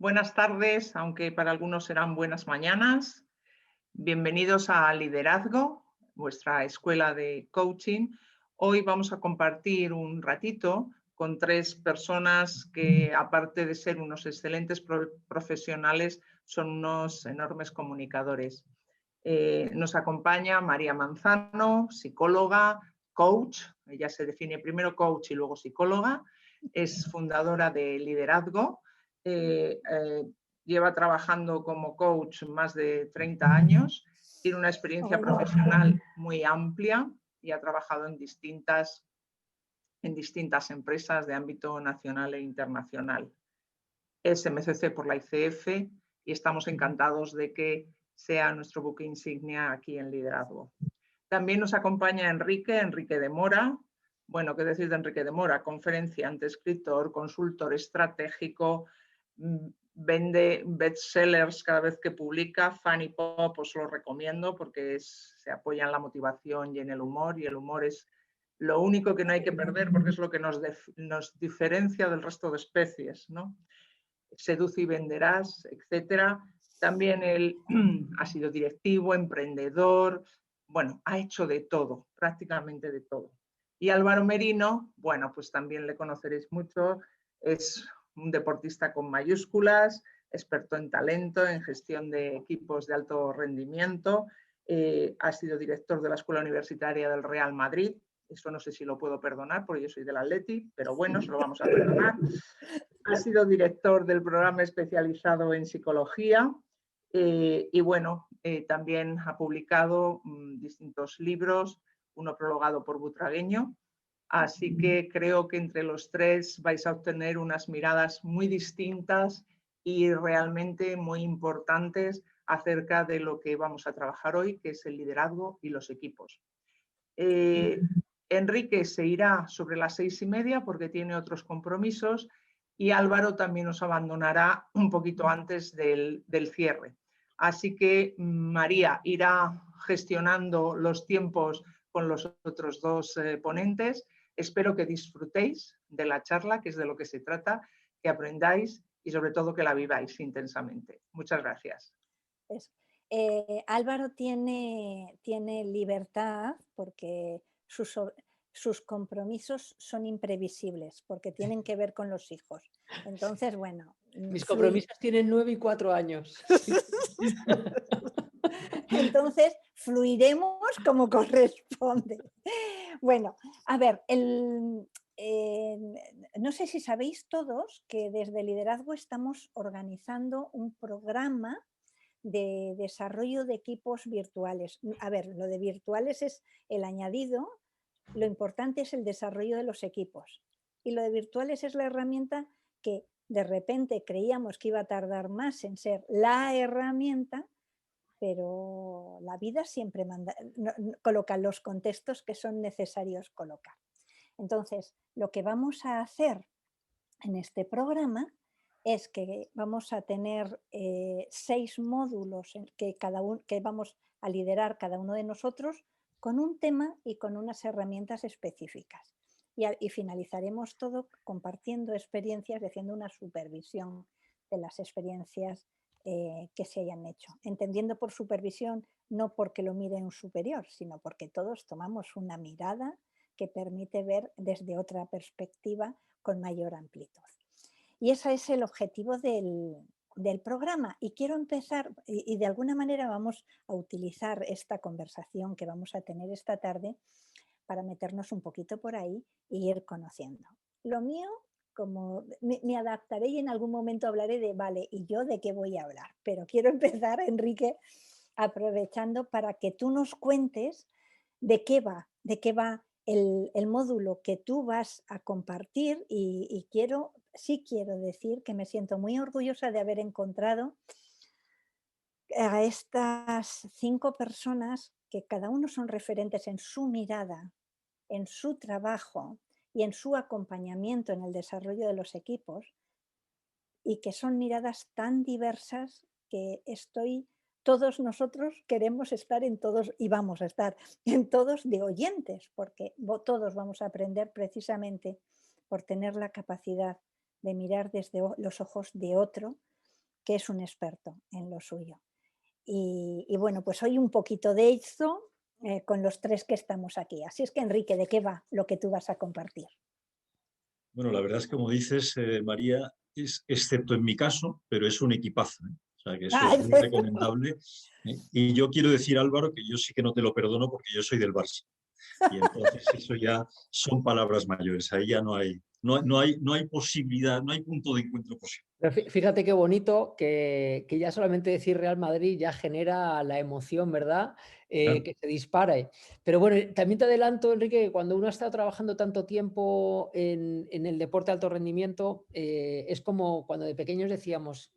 Buenas tardes, aunque para algunos serán buenas mañanas. Bienvenidos a Liderazgo, vuestra escuela de coaching. Hoy vamos a compartir un ratito con tres personas que, aparte de ser unos excelentes profesionales, son unos enormes comunicadores. Nos acompaña María Manzano, psicóloga, coach. Ella se define primero coach y luego psicóloga. Es fundadora de Liderazgo. Lleva trabajando como coach más de 30 años, tiene una experiencia profesional muy amplia y ha trabajado en distintas empresas de ámbito nacional e internacional. Es MCC por la ICF y estamos encantados de que sea nuestro buque insignia aquí en Liderazgo. También nos acompaña Enrique de Mora. Bueno, ¿qué decir de Enrique de Mora? Conferenciante, escritor, consultor estratégico, vende bestsellers cada vez que publica. Funny Pop os lo recomiendo porque se apoya en la motivación y en el humor, y el humor es lo único que no hay que perder porque es lo que nos diferencia del resto de especies, ¿no? Seduce y venderás, etcétera. También él ha sido directivo, emprendedor, bueno, ha hecho de todo, prácticamente de todo. Y Álvaro Merino, bueno, pues también le conoceréis mucho, es un deportista con mayúsculas, experto en talento, en gestión de equipos de alto rendimiento, ha sido director de la Escuela Universitaria del Real Madrid. Eso no sé si lo puedo perdonar porque yo soy del Atleti, pero bueno, se lo vamos a perdonar. Ha sido director del programa especializado en psicología y bueno, también ha publicado distintos libros, uno prologado por Butragueño. Así que creo que entre los tres vais a obtener unas miradas muy distintas y realmente muy importantes acerca de lo que vamos a trabajar hoy, que es el liderazgo y los equipos. Enrique se irá sobre las 6:30 porque tiene otros compromisos y Álvaro también nos abandonará un poquito antes del cierre. Así que María irá gestionando los tiempos con los otros dos ponentes. Espero que disfrutéis de la charla, que es de lo que se trata, que aprendáis y sobre todo que la viváis intensamente. Muchas gracias. Eso. Álvaro tiene libertad porque sus compromisos son imprevisibles, porque tienen que ver con los hijos. Entonces, bueno. Mis compromisos tienen 9 y 4 años. Entonces, fluiremos como corresponde. Bueno, a ver, no sé si sabéis todos que desde Liderazgo estamos organizando un programa de desarrollo de equipos virtuales. A ver, lo de virtuales es el añadido, lo importante es el desarrollo de los equipos. Y lo de virtuales es la herramienta que de repente creíamos que iba a tardar más en ser la herramienta, pero la vida siempre coloca los contextos que son necesarios colocar. Entonces, lo que vamos a hacer en este programa es que vamos a tener 6 módulos que vamos a liderar cada uno de nosotros con un tema y con unas herramientas específicas. Y finalizaremos todo compartiendo experiencias, haciendo una supervisión de las experiencias que se hayan hecho. Entendiendo por supervisión no porque lo mire un superior, sino porque todos tomamos una mirada que permite ver desde otra perspectiva con mayor amplitud. Y ese es el objetivo del programa. Y quiero empezar, y de alguna manera vamos a utilizar esta conversación que vamos a tener esta tarde para meternos un poquito por ahí e ir conociendo. Lo mío, como me adaptaré y en algún momento hablaré de, vale, ¿y yo de qué voy a hablar? Pero quiero empezar, Enrique, aprovechando para que tú nos cuentes de qué va el módulo que tú vas a compartir y sí quiero decir que me siento muy orgullosa de haber encontrado a estas 5 personas que cada uno son referentes en su mirada, en su trabajo y en su acompañamiento en el desarrollo de los equipos, y que son miradas tan diversas que todos nosotros queremos estar en todos y vamos a estar en todos de oyentes, porque todos vamos a aprender precisamente por tener la capacidad de mirar desde los ojos de otro que es un experto en lo suyo. Y bueno, pues hoy un poquito de esto con los tres que estamos aquí. Así es que, Enrique, ¿de qué va lo que tú vas a compartir? Bueno, la verdad es que, como dices, María, es, excepto en mi caso, pero es un equipazo, ¿eh? O sea, que eso es muy recomendable. Y yo quiero decir, Álvaro, que yo sí que no te lo perdono porque yo soy del Barça. Y entonces eso ya son palabras mayores. Ahí ya no hay posibilidad, no hay punto de encuentro posible. Pero fíjate qué bonito que ya solamente decir Real Madrid ya genera la emoción, ¿verdad? Claro. Que se dispare. Pero bueno, también te adelanto, Enrique, que cuando uno ha estado trabajando tanto tiempo en el deporte de alto rendimiento, es como cuando de pequeños decíamos,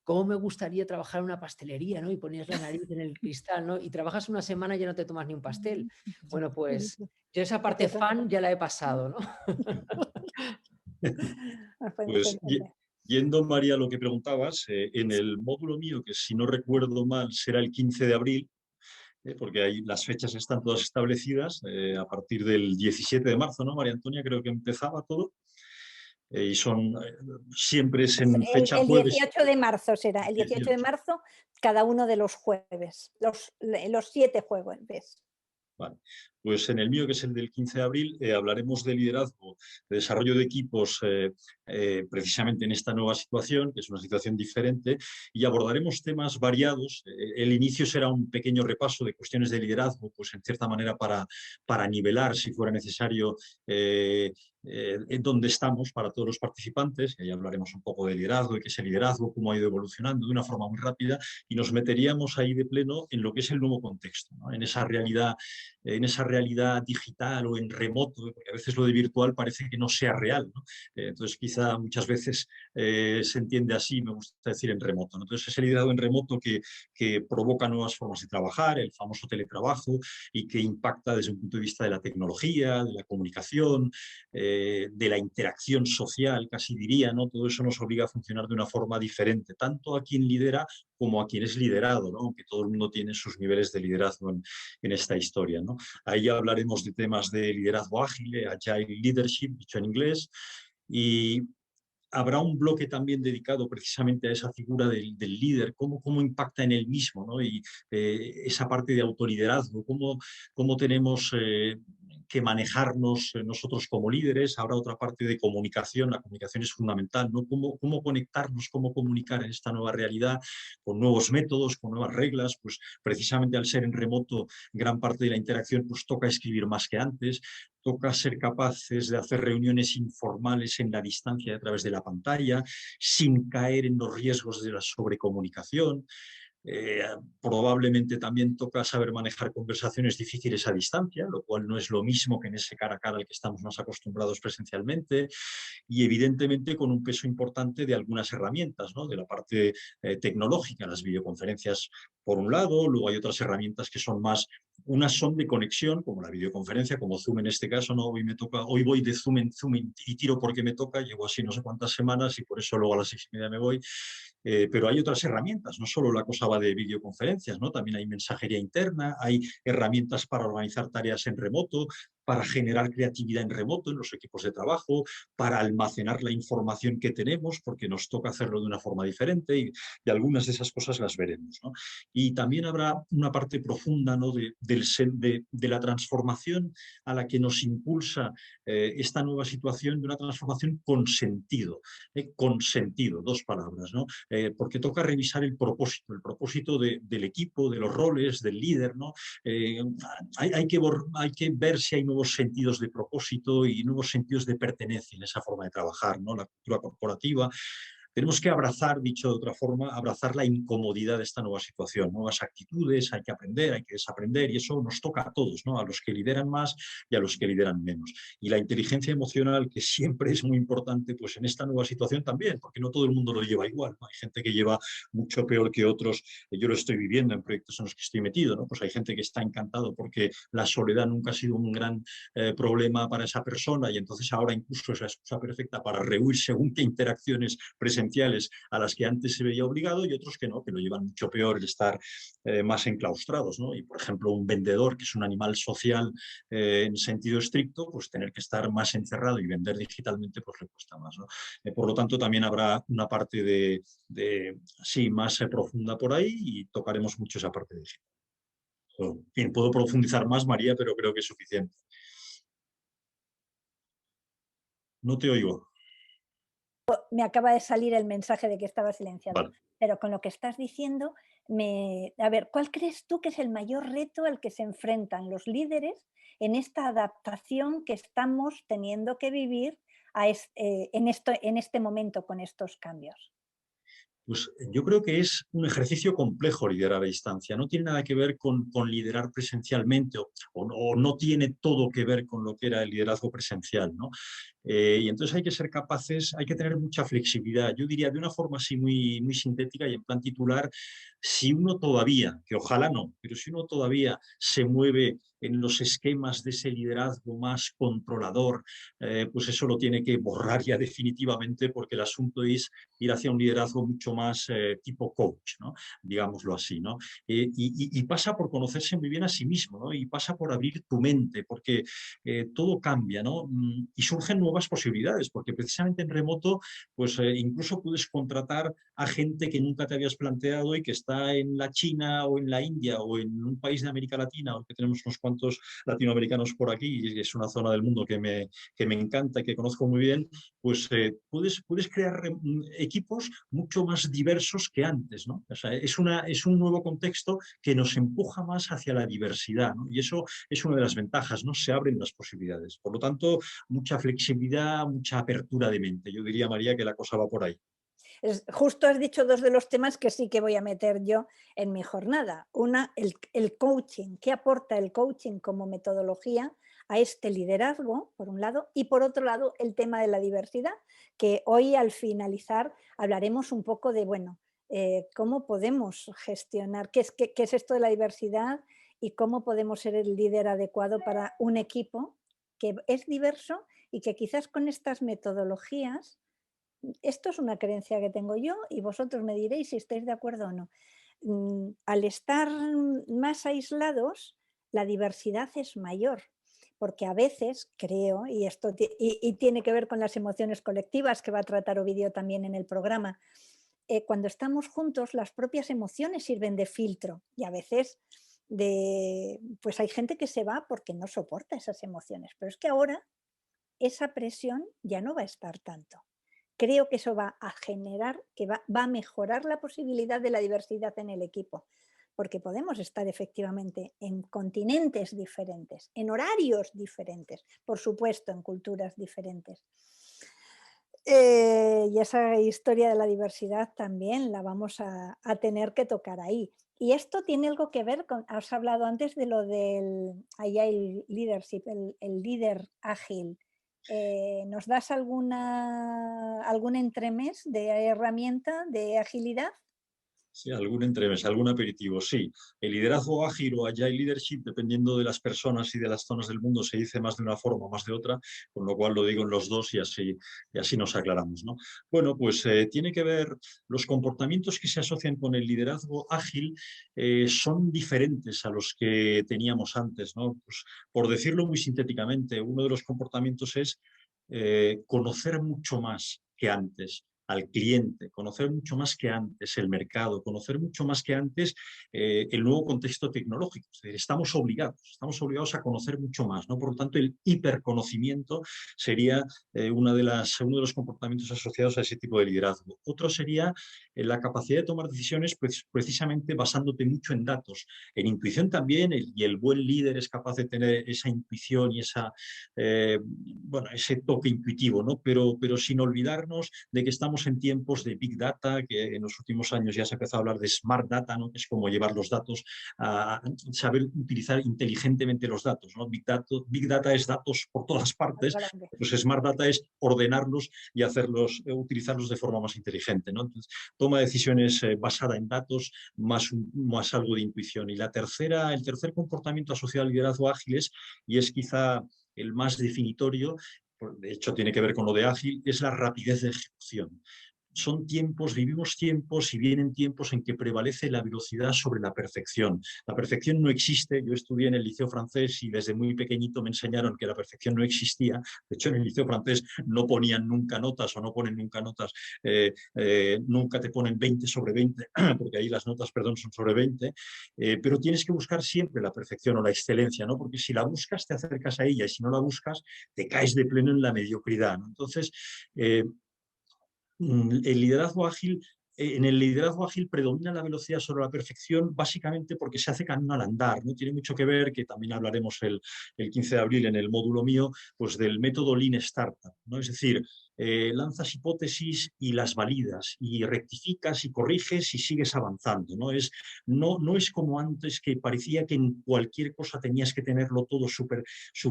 ¿cómo me gustaría trabajar en una pastelería, ¿no? Y ponías la nariz en el cristal, ¿no? Y trabajas una semana y ya no te tomas ni un pastel. Bueno, pues yo esa parte fan ya la he pasado, ¿no? Pues yendo, María, a lo que preguntabas, en el módulo mío, que si no recuerdo mal será el 15 de abril, porque ahí las fechas están todas establecidas, a partir del 17 de marzo, ¿no, María Antonia? Creo que empezaba todo. Y son, siempre es en fecha el jueves. 18 de marzo será, el 18 de marzo, cada uno de los jueves, los 7 jueves. Vale. Pues en el mío, que es el del 15 de abril, hablaremos de liderazgo, de desarrollo de equipos, precisamente en esta nueva situación, que es una situación diferente, y abordaremos temas variados. El inicio será un pequeño repaso de cuestiones de liderazgo, pues en cierta manera para nivelar, si fuera necesario, en dónde estamos para todos los participantes, y ahí hablaremos un poco de liderazgo, de qué es el liderazgo, cómo ha ido evolucionando de una forma muy rápida, y nos meteríamos ahí de pleno en lo que es el nuevo contexto, ¿no? En esa realidad digital o en remoto, porque a veces lo de virtual parece que no sea real, ¿no? Entonces quizá muchas veces se entiende así, me gusta decir en remoto, ¿no? Entonces ese liderazgo en remoto que provoca nuevas formas de trabajar, el famoso teletrabajo, y que impacta desde un punto de vista de la tecnología, de la comunicación, de la interacción social, casi diría, ¿no? Todo eso nos obliga a funcionar de una forma diferente, tanto a quien lidera como a quien es liderado, ¿no? Aunque todo el mundo tiene sus niveles de liderazgo en esta historia, ¿no? Ahí hablaremos de temas de liderazgo ágil, agile leadership, dicho en inglés, y habrá un bloque también dedicado precisamente a esa figura del líder, cómo impacta en él mismo, ¿no? Y esa parte de autoliderazgo, cómo tenemos que manejarnos nosotros como líderes. Habrá otra parte de comunicación, la comunicación es fundamental, ¿no? Cómo conectarnos, cómo comunicar en esta nueva realidad, con nuevos métodos, con nuevas reglas, pues precisamente al ser en remoto, gran parte de la interacción pues toca escribir más que antes, toca ser capaces de hacer reuniones informales en la distancia a través de la pantalla, sin caer en los riesgos de la sobrecomunicación. Probablemente también toca saber manejar conversaciones difíciles a distancia, lo cual no es lo mismo que en ese cara a cara al que estamos más acostumbrados presencialmente, y evidentemente con un peso importante de algunas herramientas, ¿no? De la parte tecnológica, las videoconferencias por un lado, luego hay otras herramientas que son más, unas son de conexión, como la videoconferencia, como Zoom en este caso, ¿no? Hoy voy de Zoom en Zoom y tiro porque me toca, llevo así no sé cuántas semanas y por eso luego a las 6:30 me voy. Pero hay otras herramientas, no solo la cosa va de videoconferencias, ¿no? También hay mensajería interna, hay herramientas para organizar tareas en remoto, para generar creatividad en remoto en los equipos de trabajo, para almacenar la información que tenemos, porque nos toca hacerlo de una forma diferente, y algunas de esas cosas las veremos, ¿no? Y también habrá una parte profunda, ¿no? de la transformación a la que nos impulsa esta nueva situación, de una transformación con sentido, dos palabras, ¿no? Porque toca revisar el propósito del equipo, de los roles, del líder, ¿no? Hay que ver si hay nuevos sentidos de propósito y nuevos sentidos de pertenencia en esa forma de trabajar, ¿no? La cultura corporativa. Tenemos que abrazar, dicho de otra forma, abrazar la incomodidad de esta nueva situación, nuevas actitudes, hay que aprender, hay que desaprender, y eso nos toca a todos, ¿no? A los que lideran más y a los que lideran menos. Y la inteligencia emocional, que siempre es muy importante, pues en esta nueva situación también, porque no todo el mundo lo lleva igual, ¿no? Hay gente que lleva mucho peor que otros. Yo lo estoy viviendo en proyectos en los que estoy metido, ¿no? Pues hay gente que está encantado porque la soledad nunca ha sido un gran problema para esa persona, y entonces ahora incluso es la excusa perfecta para rehuir según qué interacciones presenciales presenciales a las que antes se veía obligado y otros que no, que lo llevan mucho peor el estar más enclaustrados, ¿no? Y, por ejemplo, un vendedor, que es un animal social en sentido estricto, pues tener que estar más encerrado y vender digitalmente, pues le cuesta más, ¿no? Por lo tanto, también habrá una parte sí, más profunda por ahí y tocaremos mucho esa parte digital. En fin, puedo profundizar más, María, pero creo que es suficiente. No te oigo. Me acaba de salir el mensaje de que estaba silenciado. Vale. Pero con lo que estás diciendo, a ver, ¿cuál crees tú que es el mayor reto al que se enfrentan los líderes en esta adaptación que estamos teniendo que vivir en este momento con estos cambios? Pues yo creo que es un ejercicio complejo liderar a distancia. No tiene nada que ver con liderar presencialmente o no tiene todo que ver con lo que era el liderazgo presencial, ¿no? Y entonces hay que ser capaces, hay que tener mucha flexibilidad. Yo diría de una forma así muy, muy sintética y en plan titular, si uno todavía, que ojalá no, pero si uno todavía se mueve en los esquemas de ese liderazgo más controlador, pues eso lo tiene que borrar ya definitivamente porque el asunto es ir hacia un liderazgo mucho más tipo coach, ¿no? Digámoslo así, ¿no? Y pasa por conocerse muy bien a sí mismo, ¿no? Y pasa por abrir tu mente, porque todo cambia, ¿no? Y surgen nuevas posibilidades, porque precisamente en remoto, pues incluso puedes contratar a gente que nunca te habías planteado y que está en la China o en la India o en un país de América Latina, o que tenemos unos cuantos latinoamericanos por aquí, y es una zona del mundo que me encanta y que conozco muy bien, pues puedes crear equipos mucho más diversos que antes, ¿no? O sea, es un nuevo contexto que nos empuja más hacia la diversidad, ¿no? Y eso es una de las ventajas, ¿no? Se abren las posibilidades. Por lo tanto, mucha flexibilidad, mucha apertura de mente. Yo diría, María, que la cosa va por ahí. Justo has dicho dos de los temas que sí que voy a meter yo en mi jornada. Una, el coaching. ¿Qué aporta el coaching como metodología a este liderazgo, por un lado? Y por otro lado, el tema de la diversidad, que hoy al finalizar hablaremos un poco de, bueno, cómo podemos gestionar, qué es esto de la diversidad y cómo podemos ser el líder adecuado para un equipo que es diverso y que quizás con estas metodologías, esto es una creencia que tengo yo y vosotros me diréis si estáis de acuerdo o no. Al estar más aislados, la diversidad es mayor, porque a veces creo, y esto tiene que ver con las emociones colectivas que va a tratar Ovidio también en el programa, cuando estamos juntos las propias emociones sirven de filtro y a veces pues hay gente que se va porque no soporta esas emociones, pero es que ahora esa presión ya no va a estar tanto. Creo que eso va a generar, que va a mejorar la posibilidad de la diversidad en el equipo, porque podemos estar efectivamente en continentes diferentes, en horarios diferentes, por supuesto, en culturas diferentes. Y esa historia de la diversidad también la vamos a tener que tocar ahí. Y esto tiene algo que ver con, has hablado antes de lo del Agile Leadership, el líder ágil. ¿Nos das algún entremés de herramienta de agilidad? Sí, algún entremés, algún aperitivo, sí. El liderazgo ágil o agile leadership, dependiendo de las personas y de las zonas del mundo, se dice más de una forma o más de otra, con lo cual lo digo en los dos y así nos aclaramos, ¿no? Bueno, pues tiene que ver, los comportamientos que se asocian con el liderazgo ágil son diferentes a los que teníamos antes, ¿no? Pues, por decirlo muy sintéticamente, uno de los comportamientos es conocer mucho más que antes al cliente, conocer mucho más que antes el mercado, conocer mucho más que antes el nuevo contexto tecnológico. Es decir, estamos obligados a conocer mucho más, ¿no? Por lo tanto, el hiperconocimiento sería uno de los comportamientos asociados a ese tipo de liderazgo. Otro sería la capacidad de tomar decisiones precisamente basándote mucho en datos, en intuición también, y el buen líder es capaz de tener esa intuición y ese toque intuitivo, ¿no? Pero sin olvidarnos de que estamos en tiempos de Big Data, que en los últimos años ya se ha empezado a hablar de Smart Data, ¿no? Que es como llevar los datos, a saber utilizar inteligentemente los datos, ¿no? Big Data es datos por todas partes, pues Smart Data es ordenarlos y utilizarlos de forma más inteligente, ¿no? Entonces, toma decisiones basada en datos, más algo de intuición. Y el tercer comportamiento asociado al liderazgo ágil y es quizá el más definitorio, de hecho tiene que ver con lo de ágil, es la rapidez de ejecución. son tiempos, vivimos tiempos y vienen tiempos en que prevalece la velocidad sobre la perfección. La perfección no existe. Yo estudié en el liceo francés y desde muy pequeñito me enseñaron que la perfección no existía. De hecho, en el liceo francés no ponían nunca notas o no ponen nunca notas. Nunca te ponen 20 sobre 20, porque ahí las notas, perdón, son sobre 20. Pero tienes que buscar siempre la perfección o la excelencia, ¿no? Porque si la buscas, te acercas a ella, y si no la buscas, te caes de pleno en la mediocridad, ¿no? Entonces, el liderazgo ágil, en el liderazgo ágil predomina la velocidad sobre la perfección, básicamente porque se hace camino al andar, ¿no? Tiene mucho que ver, que también hablaremos el 15 de abril en el módulo mío, pues del método Lean Startup, ¿no? Es decir, lanzas hipótesis y las validas, y rectificas y corriges y sigues avanzando, ¿no? No es como antes, que parecía que en cualquier cosa tenías que tenerlo todo súper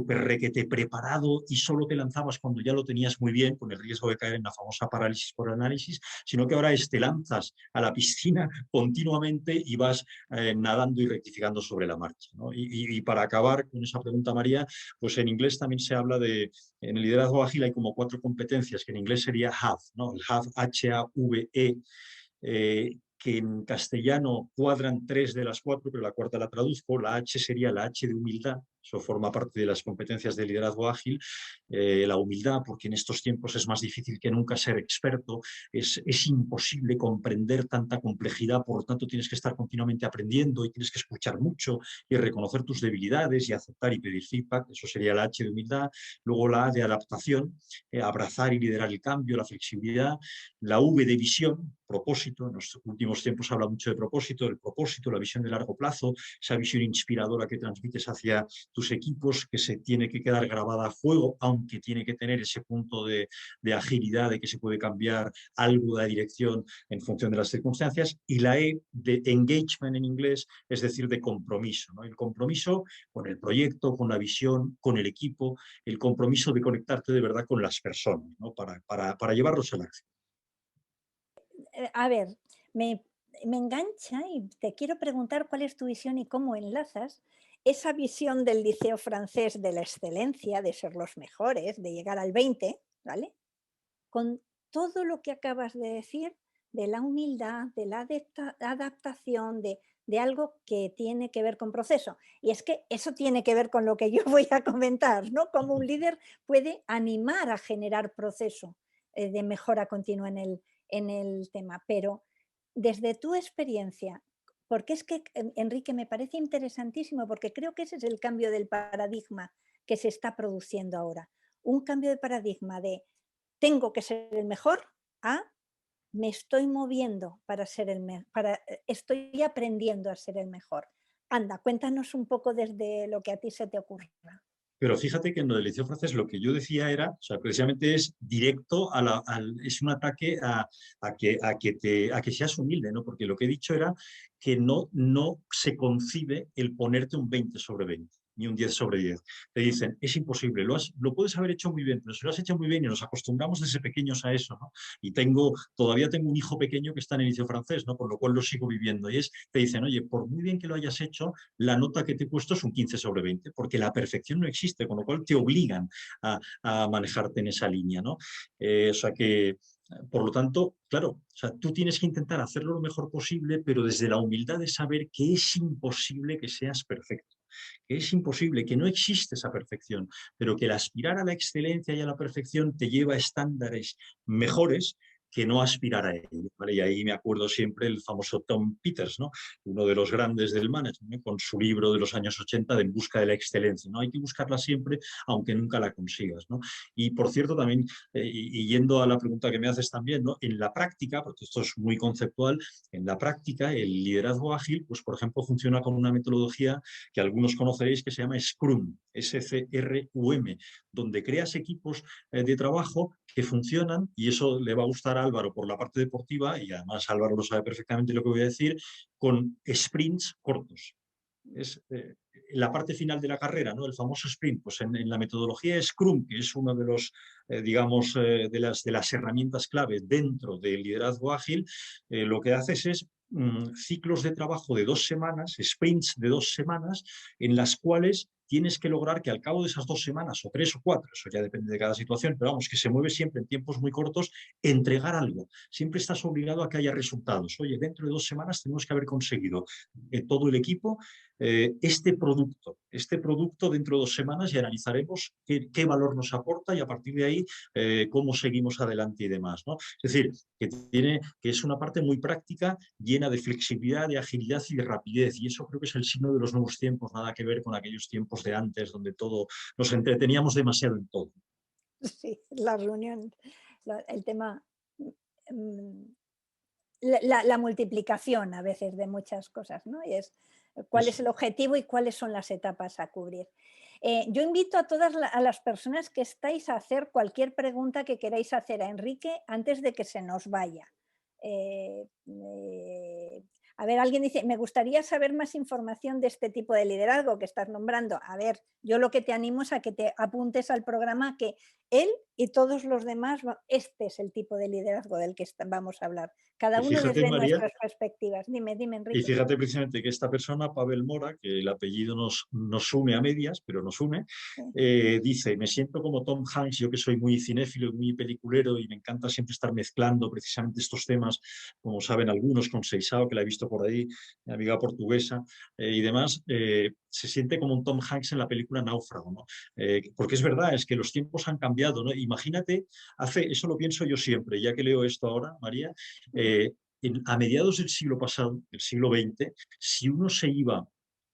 requete preparado y solo te lanzabas cuando ya lo tenías muy bien, con el riesgo de caer en la famosa parálisis por análisis, sino que ahora te lanzas a la piscina continuamente y vas nadando y rectificando sobre la marcha, ¿no? Y para acabar con esa pregunta, María, pues en inglés también se habla en el liderazgo ágil hay como 4 competencias, que en inglés sería HAVE, ¿no? El HAVE, H-A-V-E, que en castellano cuadran 3 de las 4, pero la cuarta la traduzco. La H sería la H de humildad. Eso forma parte de las competencias de liderazgo ágil. La humildad, porque en estos tiempos es más difícil que nunca ser experto. Es imposible comprender tanta complejidad, por lo tanto tienes que estar continuamente aprendiendo y tienes que escuchar mucho y reconocer tus debilidades y aceptar y pedir feedback. Eso sería la H de humildad. Luego la A de adaptación, abrazar y liderar el cambio, la flexibilidad. La V de visión, propósito. En los últimos tiempos se habla mucho de propósito, el propósito, la visión de largo plazo, esa visión inspiradora que transmites hacia tus equipos, que se tiene que quedar grabada a fuego, aunque tiene que tener ese punto de agilidad, de que se puede cambiar algo de dirección en función de las circunstancias. Y la E de engagement en inglés, es decir, de compromiso, ¿no? El compromiso con el proyecto, con la visión, con el equipo, el compromiso de conectarte de verdad con las personas, ¿no? Para llevarlos a la acción. A ver, me engancha y te quiero preguntar cuál es tu visión y cómo enlazas esa visión del liceo francés de la excelencia, de ser los mejores, de llegar al 20, ¿vale? Con todo lo que acabas de decir de la humildad, de la adaptación, de algo que tiene que ver con proceso. Y es que eso tiene que ver con lo que yo voy a comentar, ¿no? Cómo un líder puede animar a generar proceso de mejora continua en el tema. Pero desde tu experiencia, porque es que, Enrique, me parece interesantísimo, porque creo que ese es el cambio del paradigma que se está produciendo ahora. Un cambio de paradigma de tengo que ser el mejor a me estoy moviendo para ser estoy aprendiendo a ser el mejor. Anda, cuéntanos un poco desde lo que a ti se te ocurra. Pero fíjate que en lo del liceo francés lo que yo decía era, o sea, precisamente es directo es un ataque a que seas humilde, ¿no? Porque lo que he dicho era que no se concibe el ponerte un 20 sobre 20, ni un 10 sobre 10. Te dicen, es imposible, lo puedes haber hecho muy bien, pero si lo has hecho muy bien y nos acostumbramos desde pequeños a eso, ¿no? Y todavía tengo un hijo pequeño que está en el liceo francés, ¿no? Por lo cual lo sigo viviendo. Y te dicen, oye, por muy bien que lo hayas hecho, la nota que te he puesto es un 15 sobre 20, porque la perfección no existe, con lo cual te obligan a manejarte en esa línea, ¿no? O sea que, por lo tanto, claro, o sea, tú tienes que intentar hacerlo lo mejor posible, pero desde la humildad de saber que es imposible que seas perfecto, que es imposible, que no existe esa perfección, pero que el aspirar a la excelencia y a la perfección te lleva a estándares mejores que no aspirar a ello, ¿vale? Y ahí me acuerdo siempre el famoso Tom Peters, ¿no? Uno de los grandes del management, ¿no? Con su libro de los años 80 de En busca de la excelencia, ¿no? Hay que buscarla siempre, aunque nunca la consigas, ¿no? Y por cierto, también, y yendo a la pregunta que me haces también, ¿no? En la práctica, porque esto es muy conceptual, en la práctica el liderazgo ágil, pues por ejemplo, funciona con una metodología que algunos conoceréis que se llama Scrum, S-C-R-U-M, donde creas equipos de trabajo que funcionan, y eso le va a gustar a Álvaro por la parte deportiva, y además Álvaro lo sabe perfectamente lo que voy a decir, con sprints cortos. Es la parte final de la carrera, ¿no? El famoso sprint. Pues en la metodología Scrum, que es uno de los, digamos, de las herramientas clave dentro del liderazgo ágil, lo que haces es ciclos de trabajo de 2 semanas, sprints de 2 semanas, en las cuales tienes que lograr que al cabo de esas 2 semanas o 3 o 4, eso ya depende de cada situación, pero vamos, que se mueve siempre en tiempos muy cortos, entregar algo. Siempre estás obligado a que haya resultados. Oye, dentro de 2 semanas tenemos que haber conseguido todo el equipo este producto dentro de 2 semanas y analizaremos qué valor nos aporta y a partir de ahí cómo seguimos adelante y demás, ¿no? Es decir, que es una parte muy práctica, llena de flexibilidad, de agilidad y de rapidez, y eso creo que es el signo de los nuevos tiempos, nada que ver con aquellos tiempos de antes donde todo nos entreteníamos demasiado en todo. Sí, la reunión, el tema, mm, la multiplicación a veces de muchas cosas, ¿no? Y es cuál es el objetivo y cuáles son las etapas a cubrir. Yo invito a todas a las personas que estáis a hacer cualquier pregunta que queráis hacer a Enrique antes de que se nos vaya. A ver, alguien dice, me gustaría saber más información de este tipo de liderazgo que estás nombrando. A ver, yo lo que te animo es a que te apuntes al programa que él y todos los demás, este es el tipo de liderazgo del que vamos a hablar. Cada Y uno fíjate, desde María, nuestras perspectivas. Dime, y Enrique. fíjate precisamente que esta persona, Pavel Mora, que el apellido nos une a medias, pero nos une, dice, me siento como Tom Hanks, yo que soy muy cinéfilo y muy peliculero y me encanta siempre estar mezclando precisamente estos temas, como saben algunos, con Seixao, que la he visto por ahí, mi amiga portuguesa, y demás, se siente como un Tom Hanks en la película Náufrago, ¿no? Porque es verdad, es que los tiempos han cambiado, ¿no? Imagínate, eso lo pienso yo siempre, ya que leo esto ahora, María, a mediados del siglo pasado, del siglo XX, si uno se iba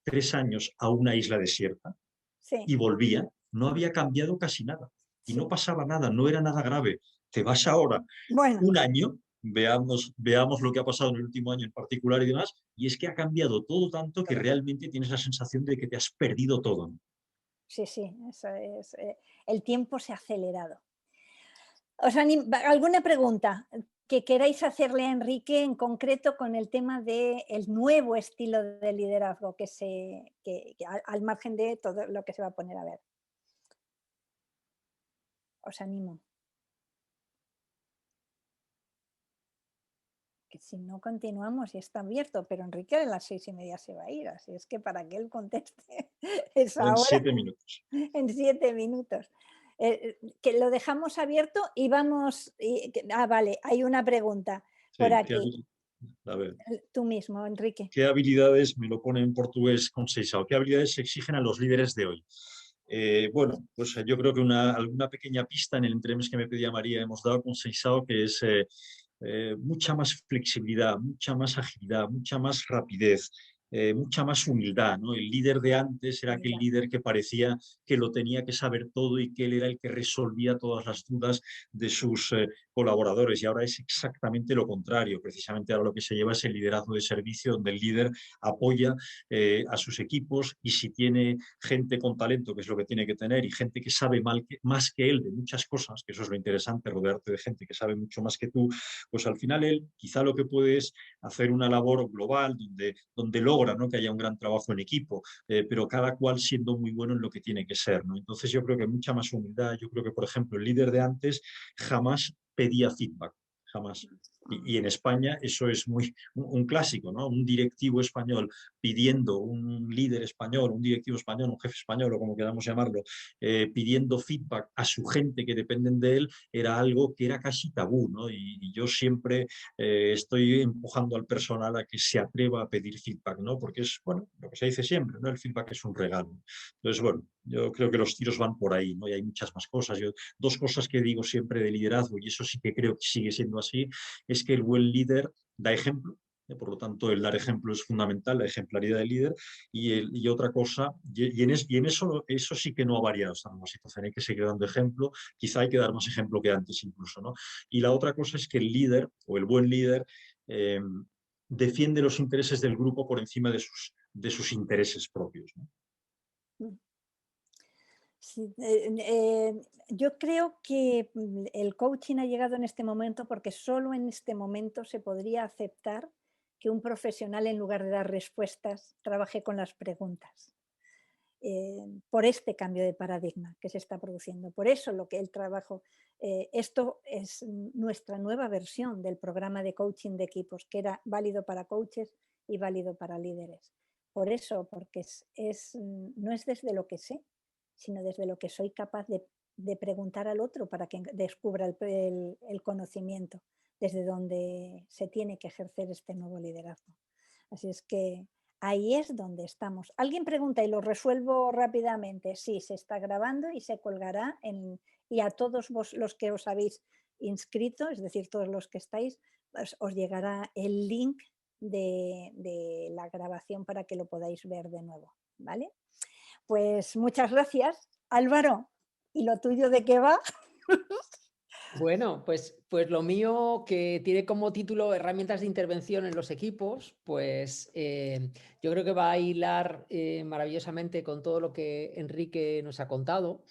3 años a una isla desierta Sí, y volvía, no había cambiado casi nada. Y sí. no pasaba nada, no era nada grave. Te vas ahora Bueno, 1 año, veamos lo que ha pasado en el último año en particular y demás, y es que ha cambiado todo tanto que realmente tienes la sensación de que te has perdido todo. sí, sí, eso es. El tiempo se ha acelerado. ¿Alguna pregunta que queráis hacerle a Enrique en concreto con el tema del nuevo estilo de liderazgo que al margen de todo lo que se va a poner a ver? Os animo. Que si no continuamos y está abierto, pero Enrique a las 6:30 se va a ir, así es que para que él conteste es En ahora, 7 minutos. en 7 minutos. Que lo dejamos abierto y vamos. Vale, hay una pregunta por Sí, aquí. a ver. Tú mismo, Enrique. ¿Qué habilidades, me lo pone en portugués con Seixao, qué habilidades se exigen a los líderes de hoy? Bueno, pues yo creo que alguna pequeña pista en el entremés que me pedía María hemos dado con Seixao, que es mucha más flexibilidad, mucha más agilidad, mucha más rapidez, mucha más humildad, ¿no? El líder de antes era aquel líder que parecía que lo tenía que saber todo y que él era el que resolvía todas las dudas de sus colaboradores, y ahora es exactamente lo contrario. Precisamente ahora lo que se lleva es el liderazgo de servicio, donde el líder apoya a sus equipos, y si tiene gente con talento, que es lo que tiene que tener, y gente que sabe más que él de muchas cosas, que eso es lo interesante, rodearte de gente que sabe mucho más que tú, pues al final él quizá lo que puede es hacer una labor global donde logra, ¿no?, que haya un gran trabajo en equipo, pero cada cual siendo muy bueno en lo que tiene que ser, ¿no? Entonces yo creo que mucha más humildad. Yo creo que, por ejemplo, el líder de antes jamás pedía feedback, jamás. Y en España eso es un clásico, ¿no? Un directivo español pidiendo, un líder español, un directivo español, un jefe español, o como queramos llamarlo, pidiendo feedback a su gente que dependen de él, era algo que era casi tabú, ¿no? Y yo siempre estoy empujando al personal a que se atreva a pedir feedback, ¿no? Porque es, bueno, lo que se dice siempre, ¿no? El feedback es un regalo. Entonces, bueno, yo creo que los tiros van por ahí, ¿no? Y hay muchas más cosas. Dos cosas que digo siempre de liderazgo, y eso sí que creo que sigue siendo así, es que el buen líder da ejemplo. Por lo tanto, el dar ejemplo es fundamental, la ejemplaridad del líder. Y otra cosa, en eso sí que no ha variado esta nueva situación, hay que seguir dando ejemplo, quizá hay que dar más ejemplo que antes incluso, ¿no? Y la otra cosa es que el líder, o el buen líder, defiende los intereses del grupo por encima de sus intereses propios, ¿no? Sí, yo creo que el coaching ha llegado en este momento porque solo en este momento se podría aceptar que un profesional, en lugar de dar respuestas, trabaje con las preguntas. Por este cambio de paradigma que se está produciendo. Por eso lo que el trabajo, esto es nuestra nueva versión del programa de coaching de equipos, que era válido para coaches y válido para líderes. Por eso, porque no es desde lo que sé, sino desde lo que soy capaz de preguntar al otro para que descubra el conocimiento, desde donde se tiene que ejercer este nuevo liderazgo. Así es que ahí es donde estamos. Alguien pregunta y lo resuelvo rápidamente. Sí, se está grabando y se colgará y a todos los que os habéis inscrito, es decir, todos los que estáis, pues os llegará el link de la grabación para que lo podáis ver de nuevo, ¿vale? Pues muchas gracias, Álvaro. ¿Y lo tuyo de qué va? Bueno, pues lo mío, que tiene como título Herramientas de intervención en los equipos, pues yo creo que va a hilar maravillosamente con todo lo que Enrique nos ha contado.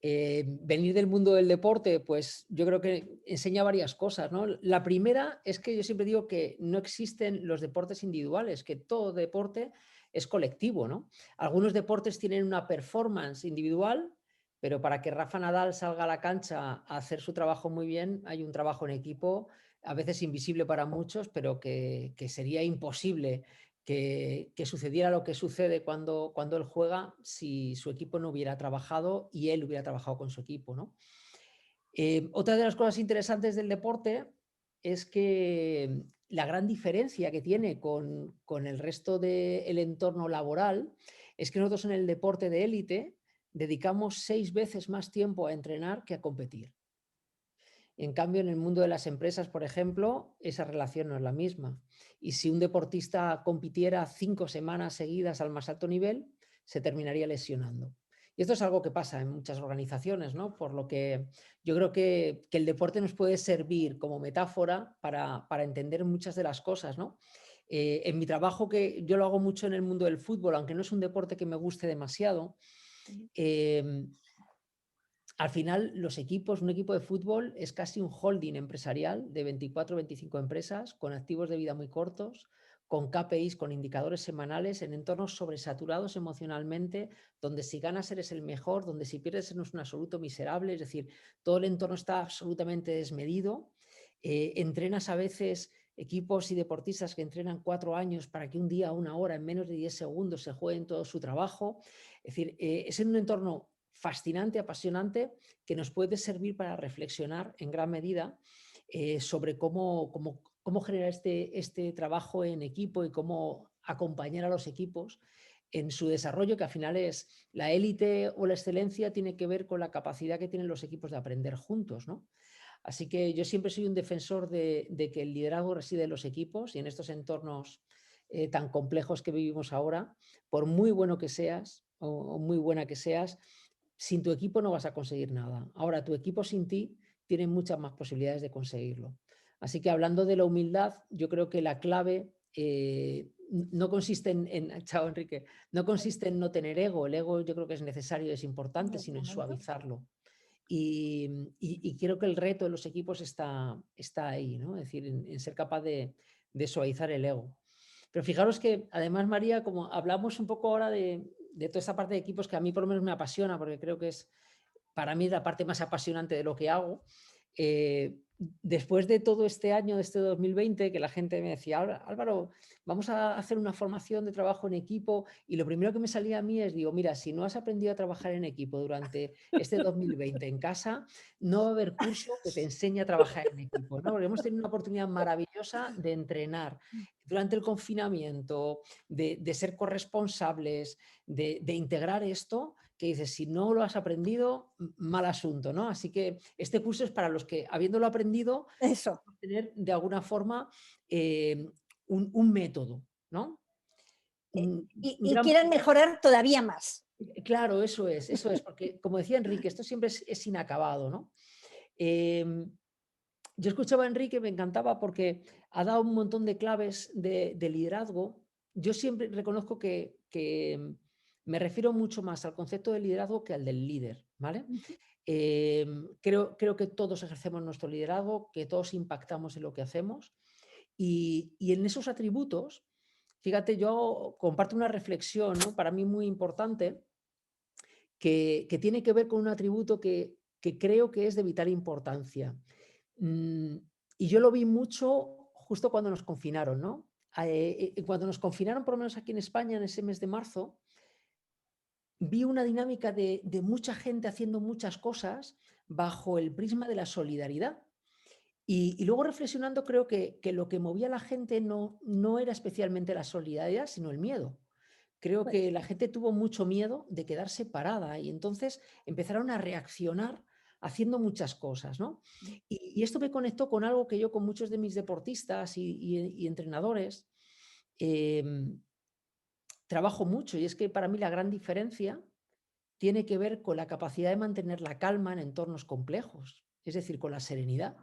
Venir del mundo del deporte, pues yo creo que enseña varias cosas, ¿no? La primera es que yo siempre digo que no existen los deportes individuales, que todo deporte es colectivo, ¿no? Algunos deportes tienen una performance individual, pero para que Rafa Nadal salga a la cancha a hacer su trabajo muy bien, hay un trabajo en equipo, a veces invisible para muchos, pero que sería imposible que sucediera lo que sucede cuando él juega si su equipo no hubiera trabajado y él hubiera trabajado con su equipo, ¿no? Otra de las cosas interesantes del deporte es que la gran diferencia que tiene con el resto del entorno laboral es que nosotros en el deporte de élite dedicamos 6 veces más tiempo a entrenar que a competir. En cambio, en el mundo de las empresas, por ejemplo, esa relación no es la misma. Y si un deportista compitiera 5 semanas seguidas al más alto nivel, se terminaría lesionando. Y esto es algo que pasa en muchas organizaciones, ¿no? Por lo que yo creo que el deporte nos puede servir como metáfora para entender muchas de las cosas, ¿no? En mi trabajo, que yo lo hago mucho en el mundo del fútbol, aunque no es un deporte que me guste demasiado, al final, un equipo de fútbol es casi un holding empresarial de 24 o 25 empresas con activos de vida muy cortos, con KPIs, con indicadores semanales, en entornos sobresaturados emocionalmente, donde si ganas eres el mejor, donde si pierdes eres un absoluto miserable, es decir, todo el entorno está absolutamente desmedido. Entrenas a veces equipos y deportistas que entrenan 4 años para que un día, 1 hora, en menos de 10 segundos se jueguen todo su trabajo. Es decir, es en un entorno fascinante, apasionante, que nos puede servir para reflexionar en gran medida sobre cómo generar este trabajo en equipo y cómo acompañar a los equipos en su desarrollo, que al final es la élite o la excelencia, tiene que ver con la capacidad que tienen los equipos de aprender juntos, ¿no? Así que yo siempre soy un defensor de que el liderazgo reside en los equipos y en estos entornos tan complejos que vivimos ahora, por muy bueno que seas o muy buena que seas, sin tu equipo no vas a conseguir nada. Ahora, tu equipo sin ti tiene muchas más posibilidades de conseguirlo. Así que hablando de la humildad, yo creo que la clave no consiste chao Enrique, no consiste en no tener ego. El ego yo creo que es necesario, es importante, sino en suavizarlo. Y creo que el reto de los equipos está ahí, ¿no? Es decir, en ser capaz de suavizar el ego. Pero fijaros que además, María, como hablamos un poco ahora de toda esta parte de equipos que a mí por lo menos me apasiona, porque creo que es para mí la parte más apasionante de lo que hago, después de todo este año, de este 2020, que la gente me decía, Álvaro, vamos a hacer una formación de trabajo en equipo, y lo primero que me salía a mí es, digo, mira, si no has aprendido a trabajar en equipo durante este 2020 en casa, no va a haber curso que te enseñe a trabajar en equipo, ¿no? Porque hemos tenido una oportunidad maravillosa de entrenar durante el confinamiento, de ser corresponsables, de integrar esto, que dices, si no lo has aprendido, mal asunto, ¿no? Así que este curso es para los que, habiéndolo aprendido, eso, tener de alguna forma un método, ¿no? Y quieren mejorar todavía más. Claro, eso es, porque como decía Enrique, esto siempre es inacabado, ¿no? Yo escuchaba a Enrique, me encantaba porque ha dado un montón de claves de liderazgo. Yo siempre reconozco que me refiero mucho más al concepto de liderazgo que al del líder, ¿vale? Creo que todos ejercemos nuestro liderazgo, que todos impactamos en lo que hacemos y en esos atributos, fíjate, yo comparto una reflexión, ¿no? Para mí muy importante, que tiene que ver con un atributo que creo que es de vital importancia. Y yo lo vi mucho justo cuando nos confinaron, ¿no? cuando nos confinaron, por lo menos aquí en España, en ese mes de marzo, vi una dinámica de mucha gente haciendo muchas cosas bajo el prisma de la solidaridad. Y luego reflexionando, creo que lo que movía a la gente no era especialmente la solidaridad, sino el miedo. Creo que la gente tuvo mucho miedo de quedarse parada y entonces empezaron a reaccionar haciendo muchas cosas, ¿no? Y esto me conectó con algo que yo con muchos de mis deportistas y entrenadores trabajo mucho, y es que para mí la gran diferencia tiene que ver con la capacidad de mantener la calma en entornos complejos, es decir, con la serenidad.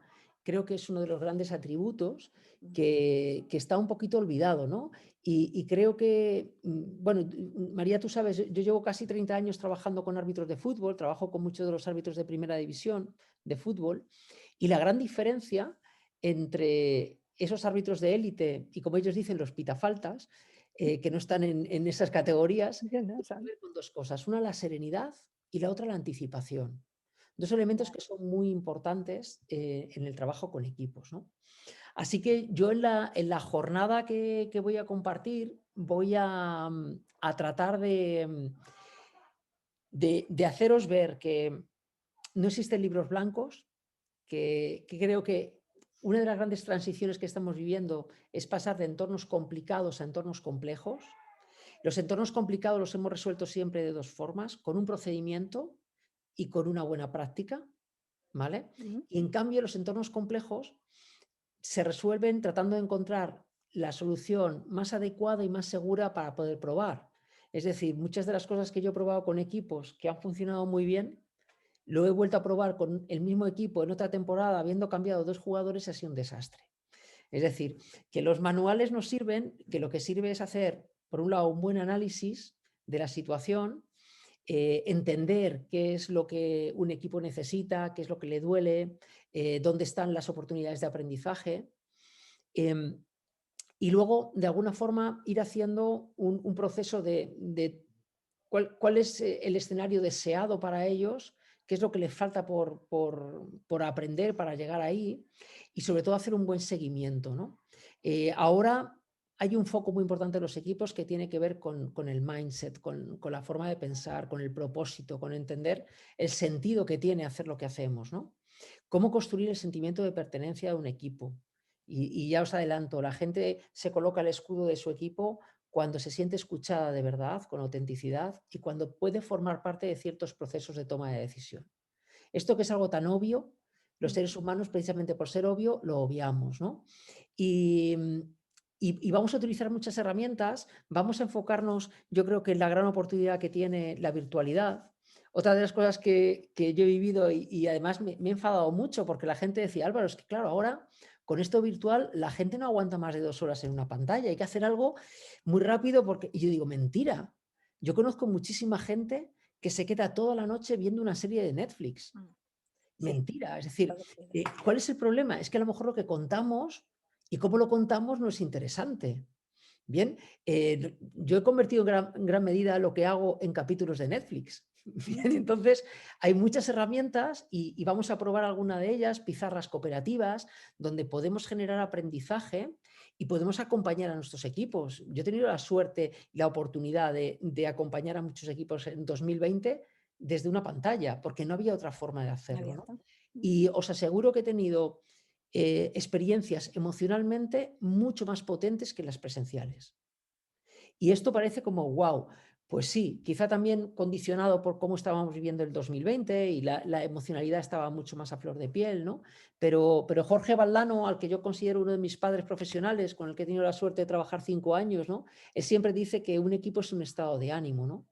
Creo que es uno de los grandes atributos que está un poquito olvidado, ¿no? Y creo que, bueno, María, tú sabes, yo llevo casi 30 años trabajando con árbitros de fútbol, trabajo con muchos de los árbitros de primera división de fútbol, y la gran diferencia entre esos árbitros de élite y, como ellos dicen, los pitafaltas, que no están en esas categorías, tiene que ver con dos cosas. Una, la serenidad, y la otra, la anticipación. Dos elementos que son muy importantes en el trabajo con equipos, ¿no? Así que yo en la jornada que voy a compartir voy a tratar de haceros ver que no existen libros blancos, que creo que una de las grandes transiciones que estamos viviendo es pasar de entornos complicados a entornos complejos. Los entornos complicados los hemos resuelto siempre de dos formas, con un procedimiento y con una buena práctica, ¿vale? Y en cambio los entornos complejos se resuelven tratando de encontrar la solución más adecuada y más segura para poder probar. Es decir, muchas de las cosas que yo he probado con equipos que han funcionado muy bien, lo he vuelto a probar con el mismo equipo en otra temporada, habiendo cambiado 2 jugadores, ha sido un desastre. Es decir, que los manuales nos sirven, que lo que sirve es hacer, por un lado, un buen análisis de la situación, entender qué es lo que un equipo necesita, qué es lo que le duele, dónde están las oportunidades de aprendizaje. Y luego, de alguna forma, ir haciendo un proceso de cuál es el escenario deseado para ellos, qué es lo que les falta por aprender para llegar ahí, y sobre todo hacer un buen seguimiento, ¿no? Ahora hay un foco muy importante en los equipos que tiene que ver con el mindset, con la forma de pensar, con el propósito, con entender el sentido que tiene hacer lo que hacemos, ¿no? Cómo construir el sentimiento de pertenencia de un equipo. Y ya os adelanto, la gente se coloca el escudo de su equipo cuando se siente escuchada de verdad, con autenticidad, y cuando puede formar parte de ciertos procesos de toma de decisión. Esto que es algo tan obvio, los seres humanos, precisamente por ser obvio, lo obviamos, ¿no? Y vamos a utilizar muchas herramientas, vamos a enfocarnos, yo creo que en la gran oportunidad que tiene la virtualidad. Otra de las cosas que yo he vivido y además me he enfadado mucho porque la gente decía, Álvaro, es que claro, ahora con esto virtual la gente no aguanta más de 2 horas en una pantalla, hay que hacer algo muy rápido porque... Y yo digo, mentira, yo conozco muchísima gente que se queda toda la noche viendo una serie de Netflix. Mentira, es decir, ¿cuál es el problema? Es que a lo mejor lo que contamos y cómo lo contamos no es interesante. Bien, yo he convertido en gran medida lo que hago en capítulos de Netflix. Bien, entonces hay muchas herramientas y vamos a probar alguna de ellas, pizarras cooperativas, donde podemos generar aprendizaje y podemos acompañar a nuestros equipos. Yo he tenido la suerte y la oportunidad de acompañar a muchos equipos en 2020 desde una pantalla, porque no había otra forma de hacerlo, ¿no? Y os aseguro que he tenido experiencias emocionalmente mucho más potentes que las presenciales. Y esto parece como, wow, pues sí, quizá también condicionado por cómo estábamos viviendo el 2020 y la emocionalidad estaba mucho más a flor de piel, ¿no? Pero Jorge Valdano, al que yo considero uno de mis padres profesionales, con el que he tenido la suerte de trabajar 5 años, ¿no? Él siempre dice que un equipo es un estado de ánimo, ¿no?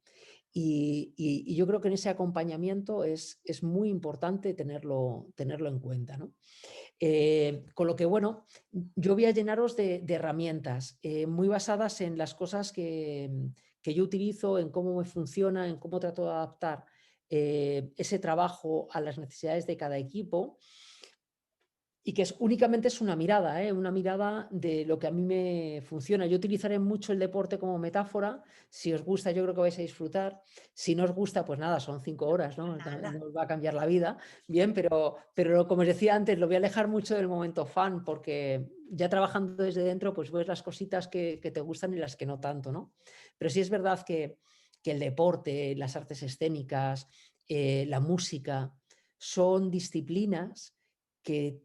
Y yo creo que en ese acompañamiento es muy importante tenerlo en cuenta, ¿no? Con lo que, bueno, yo voy a llenaros de herramientas muy basadas en las cosas que yo utilizo, en cómo me funciona, en cómo trato de adaptar ese trabajo a las necesidades de cada equipo. y que únicamente es una mirada de lo que a mí me funciona. Yo utilizaré mucho el deporte como metáfora. Si os gusta, yo creo que vais a disfrutar. Si no os gusta, pues nada, son 5 horas, ¿no? No os va a cambiar la vida. Bien, pero como os decía antes, lo voy a alejar mucho del momento fan, porque ya trabajando desde dentro, pues ves las cositas que te gustan y las que no tanto, ¿no? Pero sí es verdad que el deporte, las artes escénicas, la música, son disciplinas que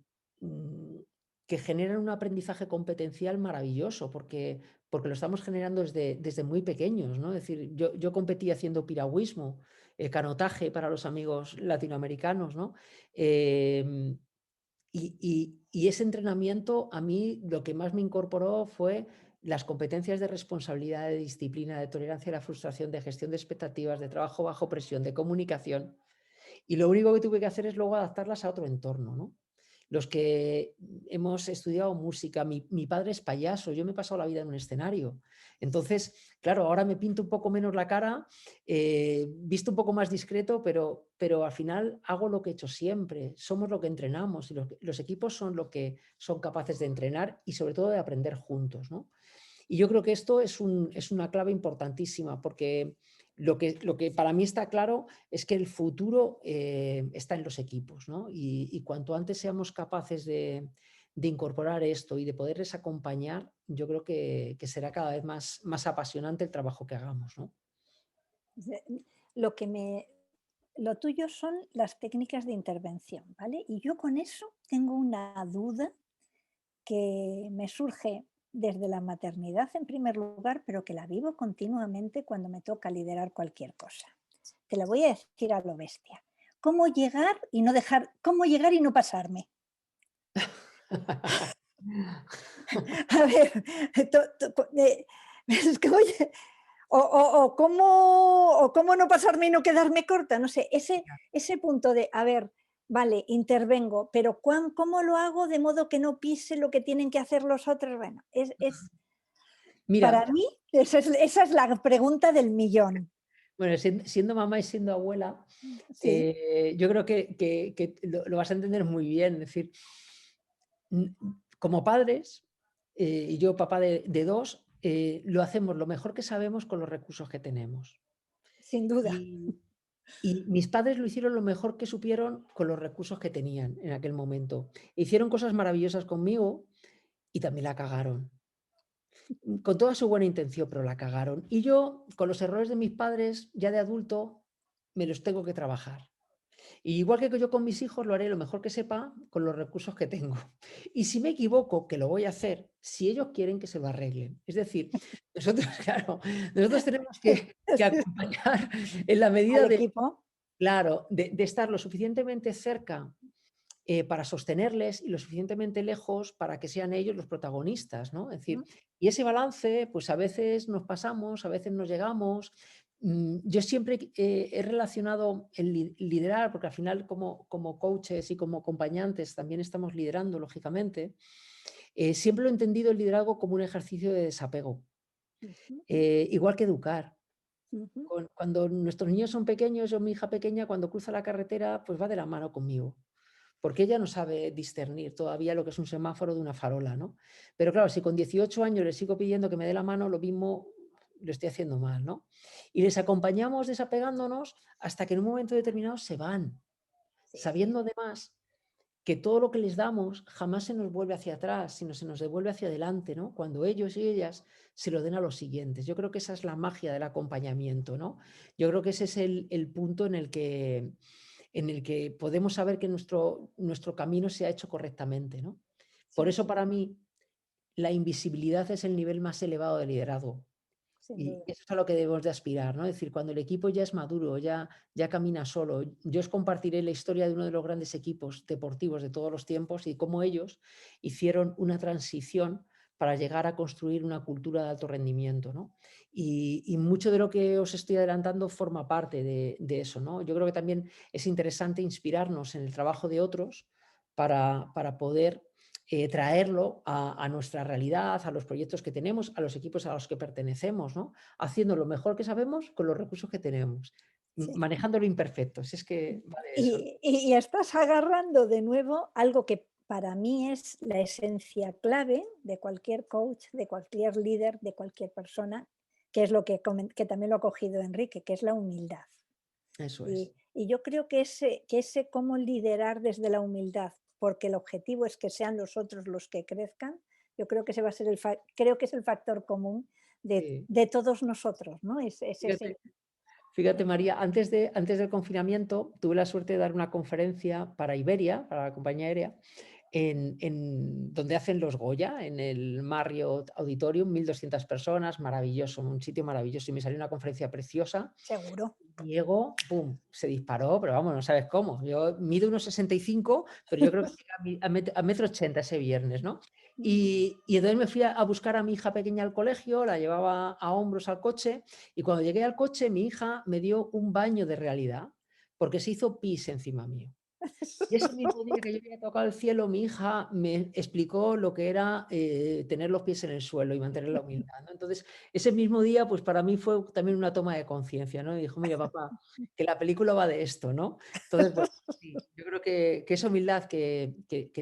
generan un aprendizaje competencial maravilloso, porque lo estamos generando desde muy pequeños, ¿no? Es decir, yo competí haciendo piragüismo, canotaje para los amigos latinoamericanos, ¿no? Y ese entrenamiento a mí lo que más me incorporó fue las competencias de responsabilidad, de disciplina, de tolerancia a la frustración, de gestión de expectativas, de trabajo bajo presión, de comunicación. Y lo único que tuve que hacer es luego adaptarlas a otro entorno, ¿no? Los que hemos estudiado música, mi padre es payaso, yo me he pasado la vida en un escenario. Entonces, claro, ahora me pinto un poco menos la cara, visto un poco más discreto, pero al final hago lo que he hecho siempre. Somos lo que entrenamos y los equipos son lo que son capaces de entrenar y sobre todo de aprender juntos, ¿no? Y yo creo que esto es una clave importantísima, porque lo que para mí está claro es que el futuro está en los equipos, ¿no? Y cuanto antes seamos capaces de incorporar esto y de poderles acompañar, yo creo que será cada vez más apasionante el trabajo que hagamos, ¿no? Lo tuyo son las técnicas de intervención, ¿vale? Y yo con eso tengo una duda que me surge desde la maternidad en primer lugar, pero que la vivo continuamente cuando me toca liderar cualquier cosa. Te la voy a decir a lo bestia. ¿Cómo llegar y no pasarme? A ver, es que, oye, o cómo no pasarme y no quedarme corta, no sé, ese punto de, a ver, vale, intervengo, pero ¿cómo lo hago de modo que no pise lo que tienen que hacer los otros? Bueno, Mira, para mí, esa es la pregunta del millón. bueno, siendo mamá y siendo abuela, Sí. yo creo que lo vas a entender muy bien. Es decir, como padres, y yo papá de 2, lo hacemos lo mejor que sabemos con los recursos que tenemos. Sin duda. Y mis padres lo hicieron lo mejor que supieron con los recursos que tenían en aquel momento. Hicieron cosas maravillosas conmigo y también la cagaron. Con toda su buena intención, pero la cagaron. Y yo, con los errores de mis padres, ya de adulto, me los tengo que trabajar. Y igual que yo con mis hijos, lo haré lo mejor que sepa con los recursos que tengo. Y si me equivoco, que lo voy a hacer, si ellos quieren que se lo arreglen. Es decir, nosotros, claro, nosotros tenemos que acompañar en la medida Al de, equipo. claro, de estar lo suficientemente cerca para sostenerles y lo suficientemente lejos para que sean ellos los protagonistas, ¿no? Es decir, y ese balance, pues a veces nos pasamos, a veces nos llegamos. Yo siempre he relacionado el liderar, porque al final como coaches y como acompañantes también estamos liderando, lógicamente, siempre lo he entendido el liderazgo como un ejercicio de desapego, igual que educar. Cuando nuestros niños son pequeños, o mi hija pequeña, cuando cruza la carretera, pues va de la mano conmigo, porque ella no sabe discernir todavía lo que es un semáforo de una farola, ¿no? Pero claro, si con 18 años le sigo pidiendo que me dé la mano, lo mismo lo estoy haciendo mal, ¿no? Y les acompañamos desapegándonos hasta que en un momento determinado se van, sabiendo además que todo lo que les damos jamás se nos vuelve hacia atrás, sino se nos devuelve hacia adelante, ¿no? Cuando ellos y ellas se lo den a los siguientes. Yo creo que esa es la magia del acompañamiento, ¿no? Yo creo que ese es el punto en el que podemos saber que nuestro camino se ha hecho correctamente, ¿no? Por eso para mí la invisibilidad es el nivel más elevado de liderazgo. Y eso es a lo que debemos de aspirar, ¿no? Es decir, cuando el equipo ya es maduro, ya camina solo. Yo os compartiré la historia de uno de los grandes equipos deportivos de todos los tiempos y cómo ellos hicieron una transición para llegar a construir una cultura de alto rendimiento, ¿no? Y mucho de lo que os estoy adelantando forma parte de eso, ¿no? Yo creo que también es interesante inspirarnos en el trabajo de otros para poder traerlo a nuestra realidad, a los proyectos que tenemos, a los equipos a los que pertenecemos, ¿no? Haciendo lo mejor que sabemos con los recursos que tenemos, manejando lo imperfecto. Si es que vale eso. Y estás agarrando de nuevo algo que para mí es la esencia clave de cualquier coach, de cualquier líder, de cualquier persona, que es lo que también lo ha cogido Enrique, que es la humildad. Eso es. Y yo creo que ese cómo liderar desde la humildad, porque el objetivo es que sean los otros los que crezcan, yo creo que ese va a ser creo que es el factor común de todos nosotros, ¿no? Fíjate, María, antes del confinamiento tuve la suerte de dar una conferencia para Iberia, para la compañía aérea, donde hacen los Goya, en el Marriott Auditorium, 1.200 personas, maravilloso, un sitio maravilloso, y me salió una conferencia preciosa. Seguro. Diego, ¡pum!, se disparó, pero vamos, no sabes cómo. Yo mido unos 65, pero yo creo que a 1,80 m ese viernes, ¿no? Y entonces me fui a buscar a mi hija pequeña al colegio, la llevaba a hombros al coche, y cuando llegué al coche mi hija me dio un baño de realidad, porque se hizo pis encima mío. Y ese mismo día que yo había tocado el cielo, mi hija me explicó lo que era tener los pies en el suelo y mantener la humildad, ¿no? Entonces, ese mismo día, pues para mí fue también una toma de conciencia, ¿no? Y dijo, mira, papá, que la película va de esto, ¿no? Entonces, bueno, sí, yo creo que esa humildad que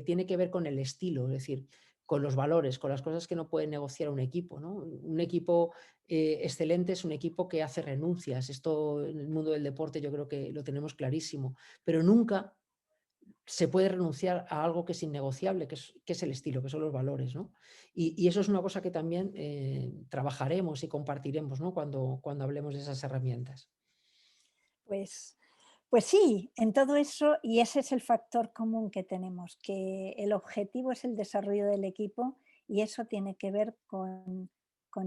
tiene que ver con el estilo, es decir, con los valores, con las cosas que no puede negociar un equipo, ¿no? Un equipo excelente es un equipo que hace renuncias. Esto en el mundo del deporte yo creo que lo tenemos clarísimo, pero nunca se puede renunciar a algo que es innegociable, que es el estilo, que son los valores, ¿no? Y eso es una cosa que también trabajaremos y compartiremos, ¿no? Cuando hablemos de esas herramientas. Pues sí, en todo eso, y ese es el factor común que tenemos, que el objetivo es el desarrollo del equipo y eso tiene que ver con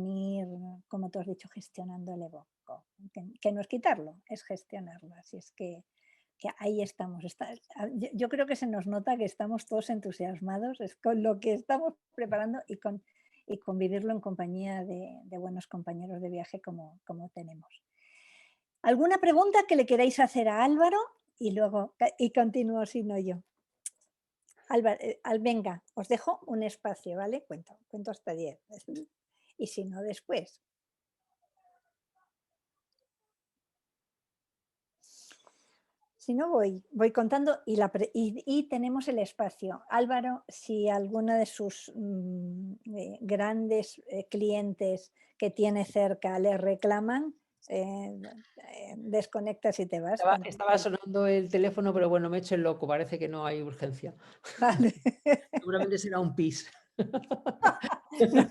ir, como tú has dicho, gestionando el ego, que no es quitarlo, es gestionarlo. Así es que ahí estamos. Yo creo que se nos nota que estamos todos entusiasmados con lo que estamos preparando y con vivirlo en compañía de buenos compañeros de viaje como tenemos. ¿Alguna pregunta que le queráis hacer a Álvaro? Y luego continúo si no yo. Álvaro, venga, os dejo un espacio, ¿vale? Cuento hasta 10. Y si no, después. Si no, voy contando y tenemos el espacio. Álvaro, si alguno de sus grandes clientes que tiene cerca le reclaman, desconectas y te vas. Estaba sonando el teléfono, pero bueno, me he hecho el loco, parece que no hay urgencia. Vale. Seguramente será un pis. No,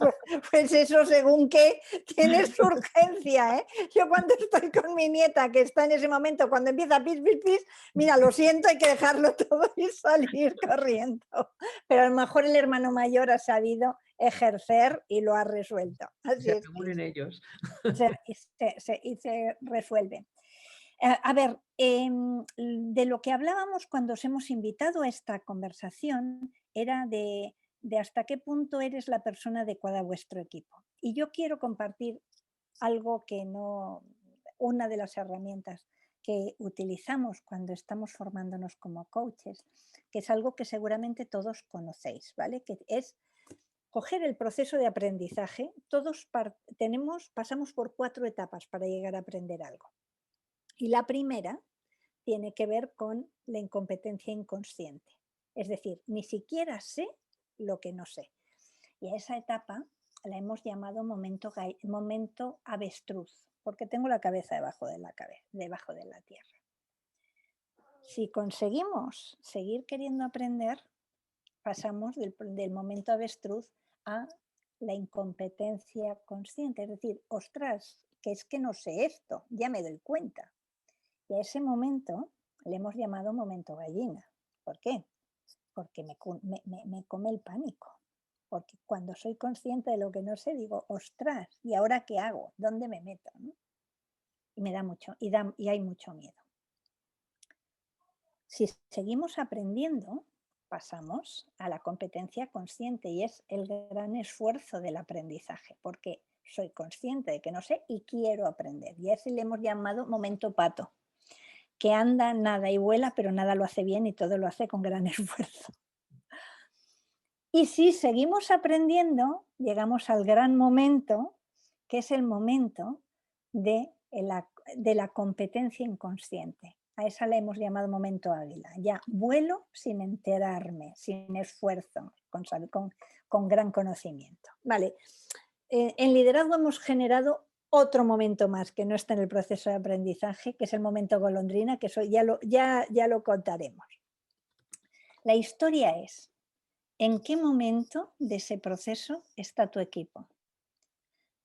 pues eso según qué tienes urgencia, ¿eh? Yo cuando estoy con mi nieta que está en ese momento, cuando empieza pis, pis, pis, mira, lo siento, hay que dejarlo todo y salir corriendo. Pero a lo mejor el hermano mayor ha sabido ejercer y lo ha resuelto. Así es que ellos. y se resuelve. A ver, de lo que hablábamos cuando os hemos invitado a esta conversación era de hasta qué punto eres la persona adecuada a vuestro equipo. Y yo quiero compartir algo una de las herramientas que utilizamos cuando estamos formándonos como coaches, que es algo que seguramente todos conocéis, ¿vale? Que es coger el proceso de aprendizaje. Todos pasamos por 4 etapas para llegar a aprender algo. Y la primera tiene que ver con la incompetencia inconsciente. Es decir, ni siquiera sé lo que no sé. Y a esa etapa la hemos llamado momento avestruz, porque tengo la cabeza debajo de la tierra. Si conseguimos seguir queriendo aprender, pasamos del momento avestruz a la incompetencia consciente. Es decir, ostras, que es que no sé esto, ya me doy cuenta. Y a ese momento le hemos llamado momento gallina. ¿Por qué? Porque me come el pánico. Porque cuando soy consciente de lo que no sé, digo, ostras, ¿y ahora qué hago? ¿Dónde me meto? ¿No? Y me da mucho, y hay mucho miedo. Si seguimos aprendiendo, pasamos a la competencia consciente y es el gran esfuerzo del aprendizaje, porque soy consciente de que no sé y quiero aprender. Y a ese le hemos llamado momento pato, que anda, nada y vuela, pero nada lo hace bien y todo lo hace con gran esfuerzo. Y si seguimos aprendiendo, llegamos al gran momento, que es el momento de la competencia inconsciente. A esa la hemos llamado momento águila. Ya vuelo sin enterarme, sin esfuerzo, con gran conocimiento. Vale. En liderazgo hemos generado otro momento más que no está en el proceso de aprendizaje, que es el momento golondrina, que eso ya lo contaremos. La historia es, ¿en qué momento de ese proceso está tu equipo?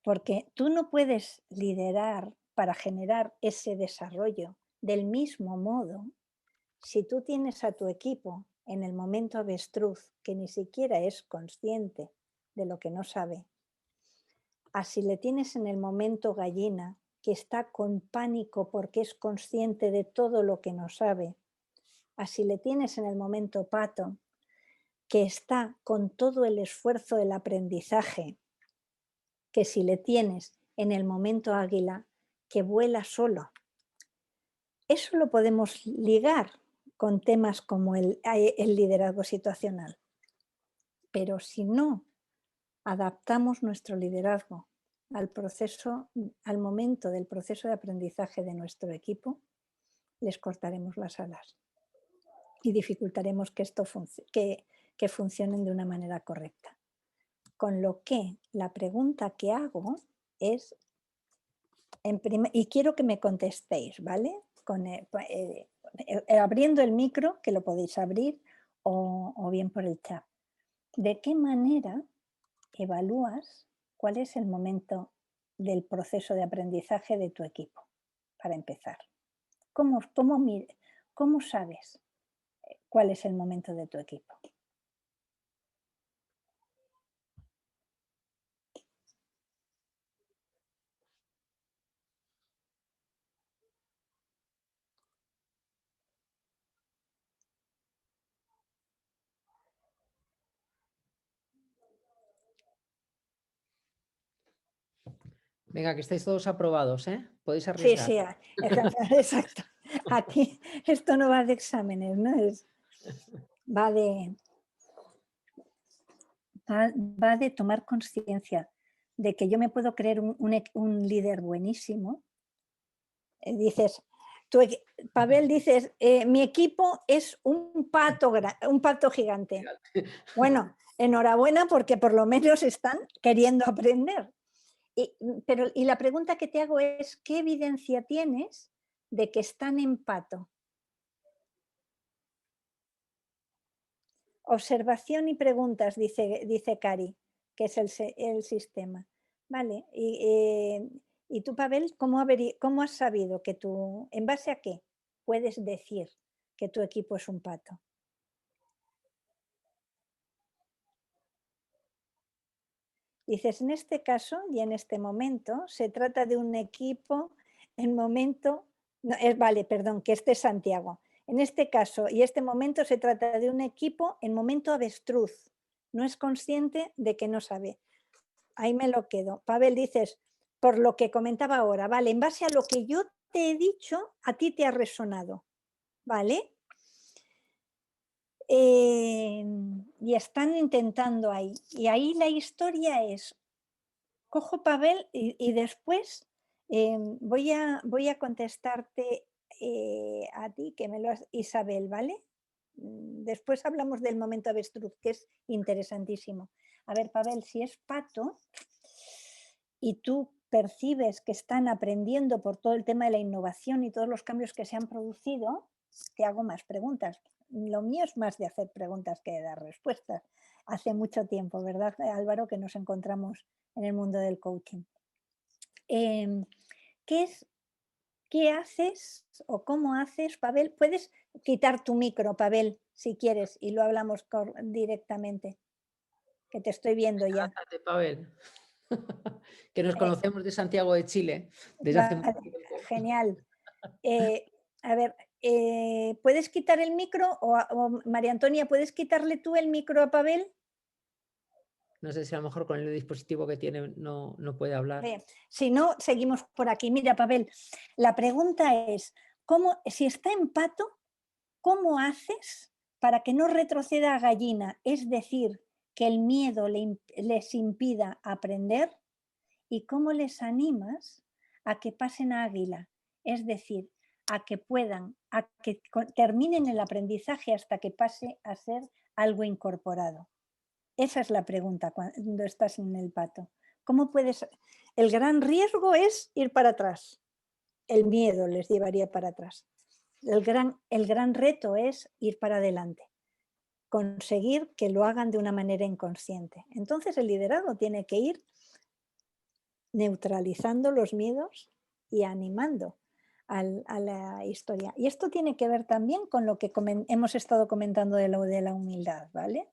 Porque tú no puedes liderar para generar ese desarrollo del mismo modo si tú tienes a tu equipo en el momento avestruz que ni siquiera es consciente de lo que no sabe. Así le tienes en el momento gallina que está con pánico porque es consciente de todo lo que no sabe. Así le tienes en el momento pato que está con todo el esfuerzo del aprendizaje, que si le tienes en el momento águila, que vuela solo. Eso lo podemos ligar con temas como el liderazgo situacional. Pero si no adaptamos nuestro liderazgo al momento del proceso de aprendizaje de nuestro equipo, les cortaremos las alas y dificultaremos que esto que funcionen de una manera correcta. Con lo que la pregunta que hago es, y quiero que me contestéis, ¿vale? Abriendo el micro, que lo podéis abrir, o bien por el chat. ¿De qué manera evalúas cuál es el momento del proceso de aprendizaje de tu equipo? Para empezar, ¿cómo sabes cuál es el momento de tu equipo? Venga, que estáis todos aprobados, ¿eh? Podéis Sí, arriesgar. sí, exacto. Aquí esto no va de exámenes, ¿no? Va de tomar conciencia de que yo me puedo creer un líder buenísimo. Dices, Pavel, dices, mi equipo es un pato gigante. Bueno, enhorabuena porque por lo menos están queriendo aprender. Y la pregunta que te hago es, ¿qué evidencia tienes de que están en pato? Observación y preguntas, dice Cari, que es el sistema. Vale, y tú, Pavel, ¿cómo has sabido que tú, en base a qué puedes decir que tu equipo es un pato? Dices, en este caso y en este momento se trata de un equipo en momento, no, vale, perdón, que este es Santiago. En este caso y este momento se trata de un equipo en momento avestruz. No es consciente de que no sabe. Ahí me lo quedo. Pavel, dices, por lo que comentaba ahora, vale, en base a lo que yo te he dicho, a ti te ha resonado, ¿vale? Y están intentando ahí. Y ahí la historia es, cojo Pavel y después voy a contestarte a ti, que me lo has, Isabel, ¿vale? Después hablamos del momento avestruz, que es interesantísimo. A ver, Pavel, si es pato y tú percibes que están aprendiendo por todo el tema de la innovación y todos los cambios que se han producido, te hago más preguntas. Lo mío es más de hacer preguntas que de dar respuestas. Hace mucho tiempo, ¿verdad, Álvaro, que nos encontramos en el mundo del coaching? ¿Qué haces o cómo haces, Pavel? Puedes quitar tu micro, Pavel, si quieres, y lo hablamos directamente, que te estoy viendo ya. Adelante, Pavel. Que nos conocemos de Santiago de Chile desde hace mucho tiempo. Genial. A ver, ¿puedes quitar el micro? O María Antonia, ¿puedes quitarle tú el micro a Pavel? No sé si a lo mejor con el dispositivo que tiene no puede hablar. Si no, seguimos por aquí. Mira, Pavel, la pregunta es, si está en pato, ¿cómo haces para que no retroceda a gallina? Es decir, que el miedo les impida aprender. ¿Y cómo les animas a que pasen a águila? Es decir, a que puedan, a que terminen el aprendizaje hasta que pase a ser algo incorporado? Esa es la pregunta cuando estás en el pato. ¿Cómo puedes? El gran riesgo es ir para atrás. El miedo les llevaría para atrás. El gran reto es ir para adelante. Conseguir que lo hagan de una manera inconsciente. Entonces el liderazgo tiene que ir neutralizando los miedos y animando a la historia. Y esto tiene que ver también con lo que hemos estado comentando de la humildad, ¿vale?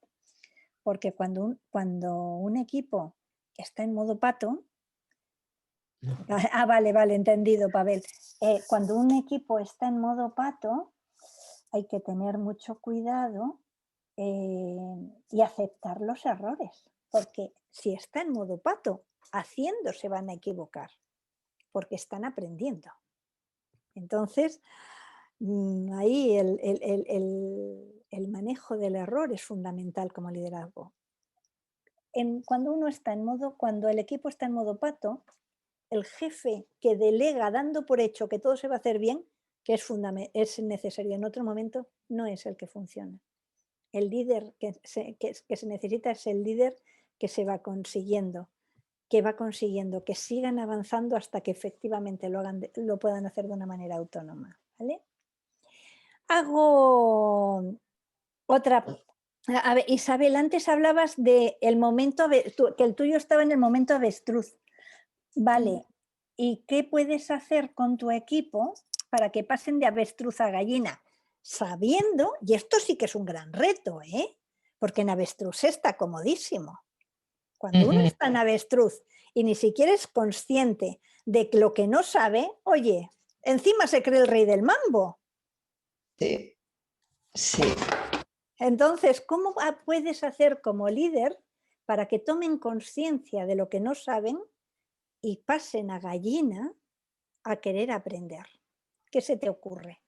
Porque cuando un equipo está en modo pato, vale, entendido, Pavel. Cuando un equipo está en modo pato, hay que tener mucho cuidado y aceptar los errores, porque si está en modo pato, haciendo se van a equivocar, porque están aprendiendo. Entonces, ahí el manejo del error es fundamental como liderazgo. Cuando el equipo está en modo pato, el jefe que delega dando por hecho que todo se va a hacer bien, que es necesario en otro momento, no es el que funciona. El líder que se necesita es el líder que se va consiguiendo, que sigan avanzando hasta que efectivamente lo puedan hacer de una manera autónoma, ¿vale? Hago otra. A ver, Isabel, antes hablabas de el momento, que el tuyo estaba en el momento avestruz. Vale, ¿y qué puedes hacer con tu equipo para que pasen de avestruz a gallina? Sabiendo, y esto sí que es un gran reto, porque en avestruz está comodísimo. Cuando uno está en avestruz y ni siquiera es consciente de lo que no sabe, oye, encima se cree el rey del mambo. Sí, sí. Entonces, ¿cómo puedes hacer como líder para que tomen conciencia de lo que no saben y pasen a gallina a querer aprender? ¿Qué se te ocurre?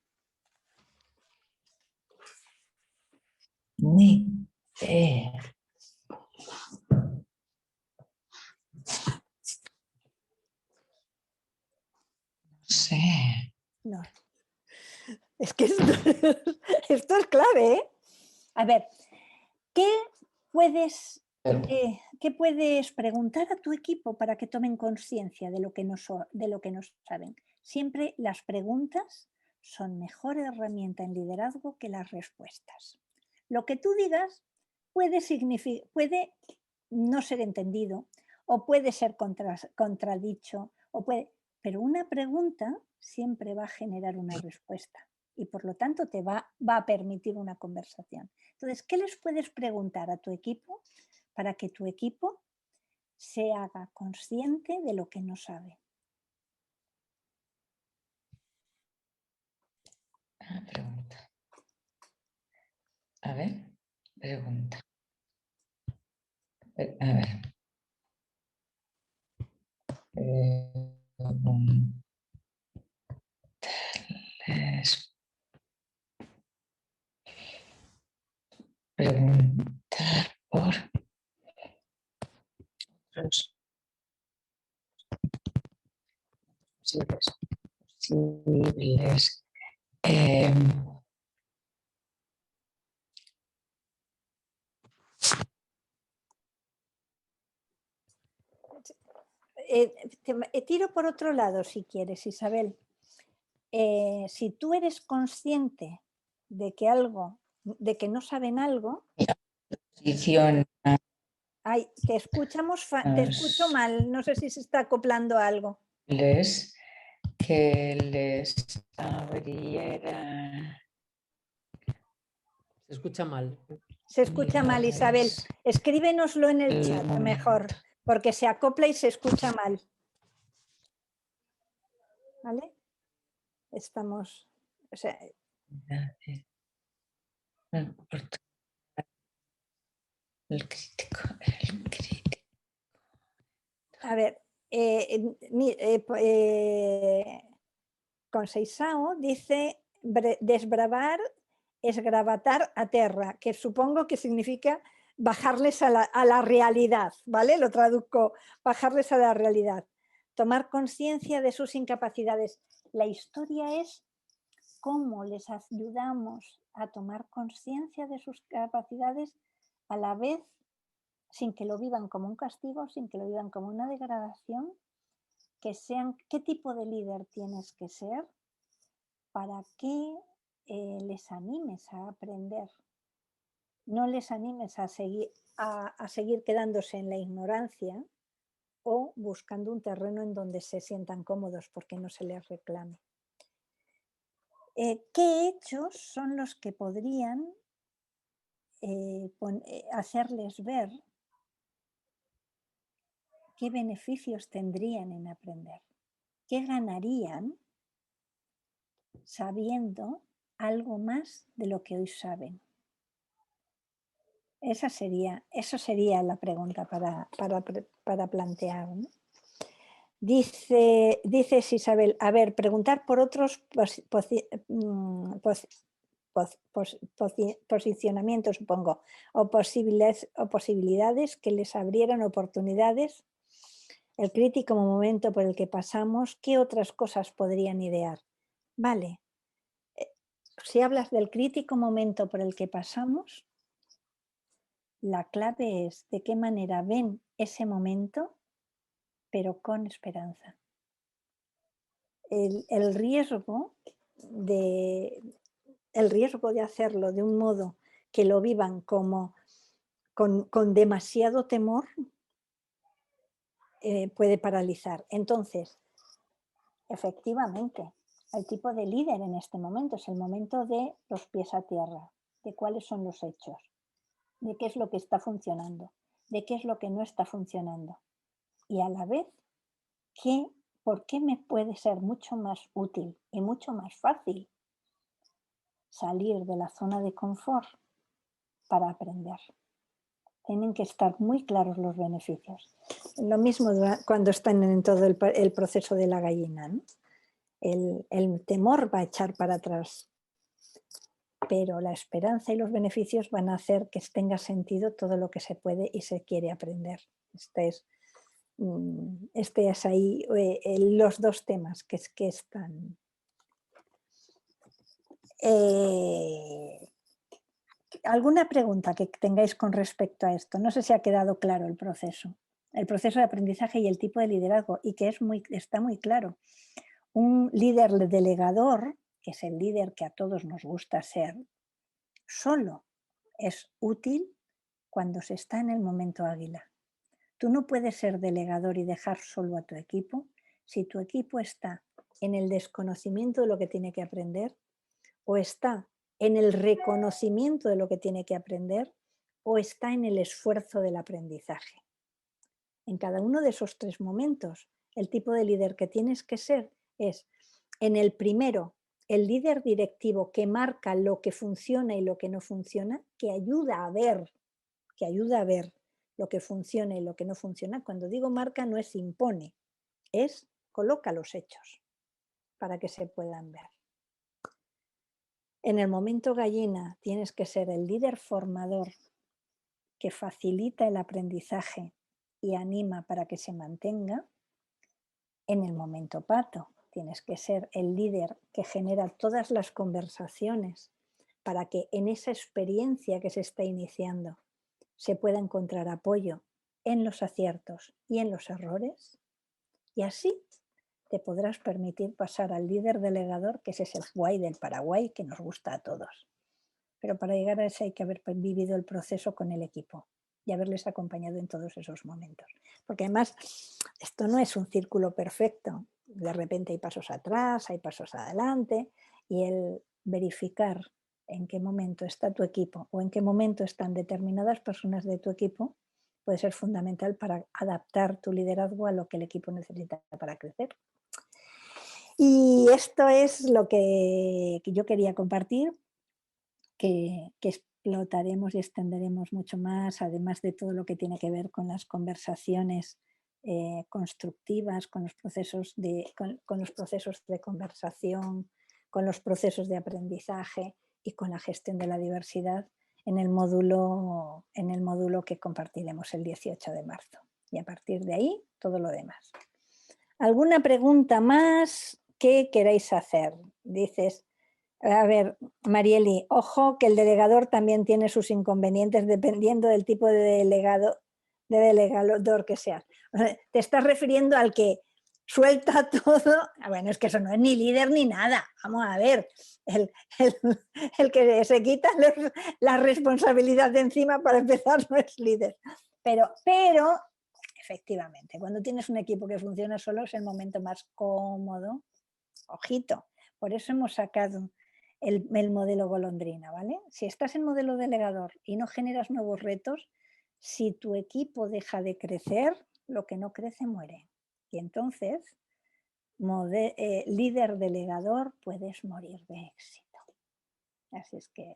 Ni idea. No sé. No. Es que esto es clave, ¿eh? A ver, ¿qué puedes preguntar a tu equipo para que tomen conciencia de lo que no saben? Siempre las preguntas son mejor herramienta en liderazgo que las respuestas. Lo que tú digas puede no ser entendido o puede ser contradicho, pero una pregunta siempre va a generar una respuesta y por lo tanto te va a permitir una conversación. Entonces, ¿qué les puedes preguntar a tu equipo para que tu equipo se haga consciente de lo que no sabe? Pregunta. A ver, pregunta. A ver. Preguntar por los posibles tiro por otro lado si quieres, Isabel. Si tú eres consciente de que no saben algo, ay, te escucho mal, no sé si se está acoplando algo. Que les abriera. Se escucha mal. Se escucha mal, Isabel. Escríbenoslo en el chat mejor, porque se acopla y se escucha mal. ¿Vale? Estamos... O sea, el crítico. A ver, Conceizao dice desbravar es gravatar a terra, que supongo que significa bajarles a la realidad, ¿vale? Lo traduzco, bajarles a la realidad. Tomar conciencia de sus incapacidades. La historia es cómo les ayudamos a tomar conciencia de sus capacidades a la vez, sin que lo vivan como un castigo, sin que lo vivan como una degradación, que sean qué tipo de líder tienes que ser para que les animes a aprender. No les animes a seguir quedándose en la ignorancia o buscando un terreno en donde se sientan cómodos porque no se les reclame. ¿Qué hechos son los que podrían hacerles ver qué beneficios tendrían en aprender? ¿Qué ganarían sabiendo algo más de lo que hoy saben? Eso sería la pregunta para plantear, ¿no? Dice Isabel, a ver, preguntar por otros posicionamientos, supongo, o posibilidades que les abrieran oportunidades. El crítico momento por el que pasamos, ¿qué otras cosas podrían idear? Vale, si hablas del crítico momento por el que pasamos, la clave es de qué manera ven ese momento, pero con esperanza. El riesgo de hacerlo de un modo que lo vivan como con demasiado temor puede paralizar. Entonces, efectivamente, el tipo de líder en este momento es el momento de los pies a tierra, de cuáles son los hechos, de qué es lo que está funcionando, de qué es lo que no está funcionando. Y a la vez, ¿por qué me puede ser mucho más útil y mucho más fácil salir de la zona de confort para aprender? Tienen que estar muy claros los beneficios. Lo mismo cuando están en todo el proceso de la gallina, ¿no? El temor va a echar para atrás, pero la esperanza y los beneficios van a hacer que tenga sentido todo lo que se puede y se quiere aprender. Este es ahí los dos temas que están. ¿Alguna pregunta que tengáis con respecto a esto? No sé si ha quedado claro el proceso de aprendizaje y el tipo de liderazgo, y que está muy claro. Un líder delegador, que es el líder que a todos nos gusta ser, solo es útil cuando se está en el momento águila. Tú no puedes ser delegador y dejar solo a tu equipo si tu equipo está en el desconocimiento de lo que tiene que aprender, o está en el reconocimiento de lo que tiene que aprender, o está en el esfuerzo del aprendizaje. En cada uno de esos tres momentos, el tipo de líder que tienes que ser es, en el primero, el líder directivo que marca lo que funciona y lo que no funciona, que ayuda a ver lo que funciona y lo que no funciona. Cuando digo marca no es impone, es coloca los hechos para que se puedan ver. En el momento gallina tienes que ser el líder formador que facilita el aprendizaje y anima para que se mantenga. En el momento pato tienes que ser el líder que genera todas las conversaciones para que en esa experiencia que se está iniciando se pueda encontrar apoyo en los aciertos y en los errores. Y así te podrás permitir pasar al líder delegador, que ese es el guay del Paraguay, que nos gusta a todos. Pero para llegar a ese hay que haber vivido el proceso con el equipo y haberles acompañado en todos esos momentos. Porque además esto no es un círculo perfecto. De repente hay pasos atrás, hay pasos adelante, y el verificar en qué momento está tu equipo o en qué momento están determinadas personas de tu equipo puede ser fundamental para adaptar tu liderazgo a lo que el equipo necesita para crecer. Y esto es lo que yo quería compartir, que explotaremos y extenderemos mucho más, además de todo lo que tiene que ver con las conversaciones constructivas, con los procesos de conversación, con los procesos de aprendizaje y con la gestión de la diversidad en el módulo que compartiremos el 18 de marzo. Y a partir de ahí, todo lo demás. ¿Alguna pregunta más que queráis hacer? Dices, A ver, Marieli, ojo que el delegador también tiene sus inconvenientes dependiendo del tipo de delegador que seas. O sea, te estás refiriendo al que suelta todo. Bueno, es que eso no es ni líder ni nada. Vamos a ver, el que se quita la responsabilidad de encima para empezar no es líder. Pero efectivamente, cuando tienes un equipo que funciona solo es el momento más cómodo. Ojito, por eso hemos sacado el modelo golondrina, ¿vale? Si estás en modelo delegador y no generas nuevos retos, si tu equipo deja de crecer, lo que no crece muere. Y entonces, líder delegador, puedes morir de éxito. Así es que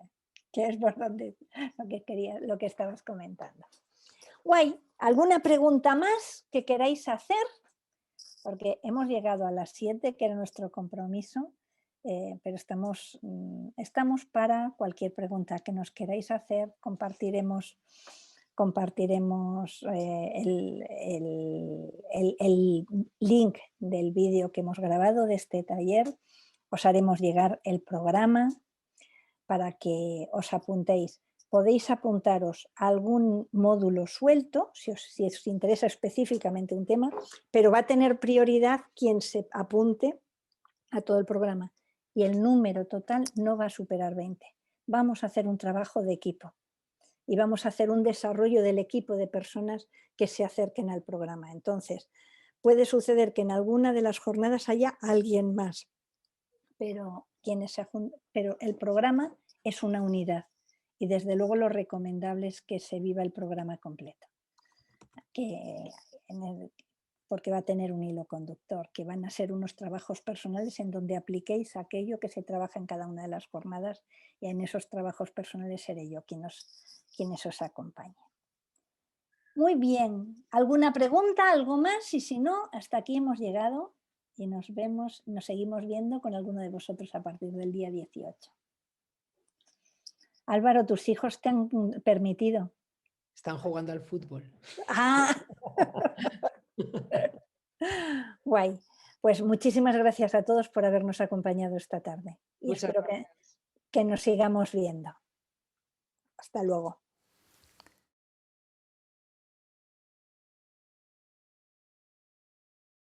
es por donde lo que estabas comentando. Guay, ¿alguna pregunta más que queráis hacer? Porque hemos llegado a las 7, que era nuestro compromiso, pero estamos para cualquier pregunta que nos queráis hacer. Compartiremos el link del vídeo que hemos grabado de este taller. Os haremos llegar el programa para que os apuntéis. Podéis apuntaros a algún módulo suelto, si os interesa específicamente un tema, pero va a tener prioridad quien se apunte a todo el programa. Y el número total no va a superar 20. Vamos a hacer un trabajo de equipo y vamos a hacer un desarrollo del equipo de personas que se acerquen al programa. Entonces, puede suceder que en alguna de las jornadas haya alguien más, pero el programa es una unidad. Y desde luego lo recomendable es que se viva el programa completo, porque va a tener un hilo conductor, que van a ser unos trabajos personales en donde apliquéis aquello que se trabaja en cada una de las jornadas, y en esos trabajos personales seré yo quienes os acompañe. Muy bien, ¿alguna pregunta, algo más? Y si no, hasta aquí hemos llegado y nos seguimos viendo con alguno de vosotros a partir del día 18. Álvaro, ¿tus hijos te han permitido? Están jugando al fútbol. ¡Ah! Guay. Pues muchísimas gracias a todos por habernos acompañado esta tarde. Y espero que nos sigamos viendo. Hasta luego.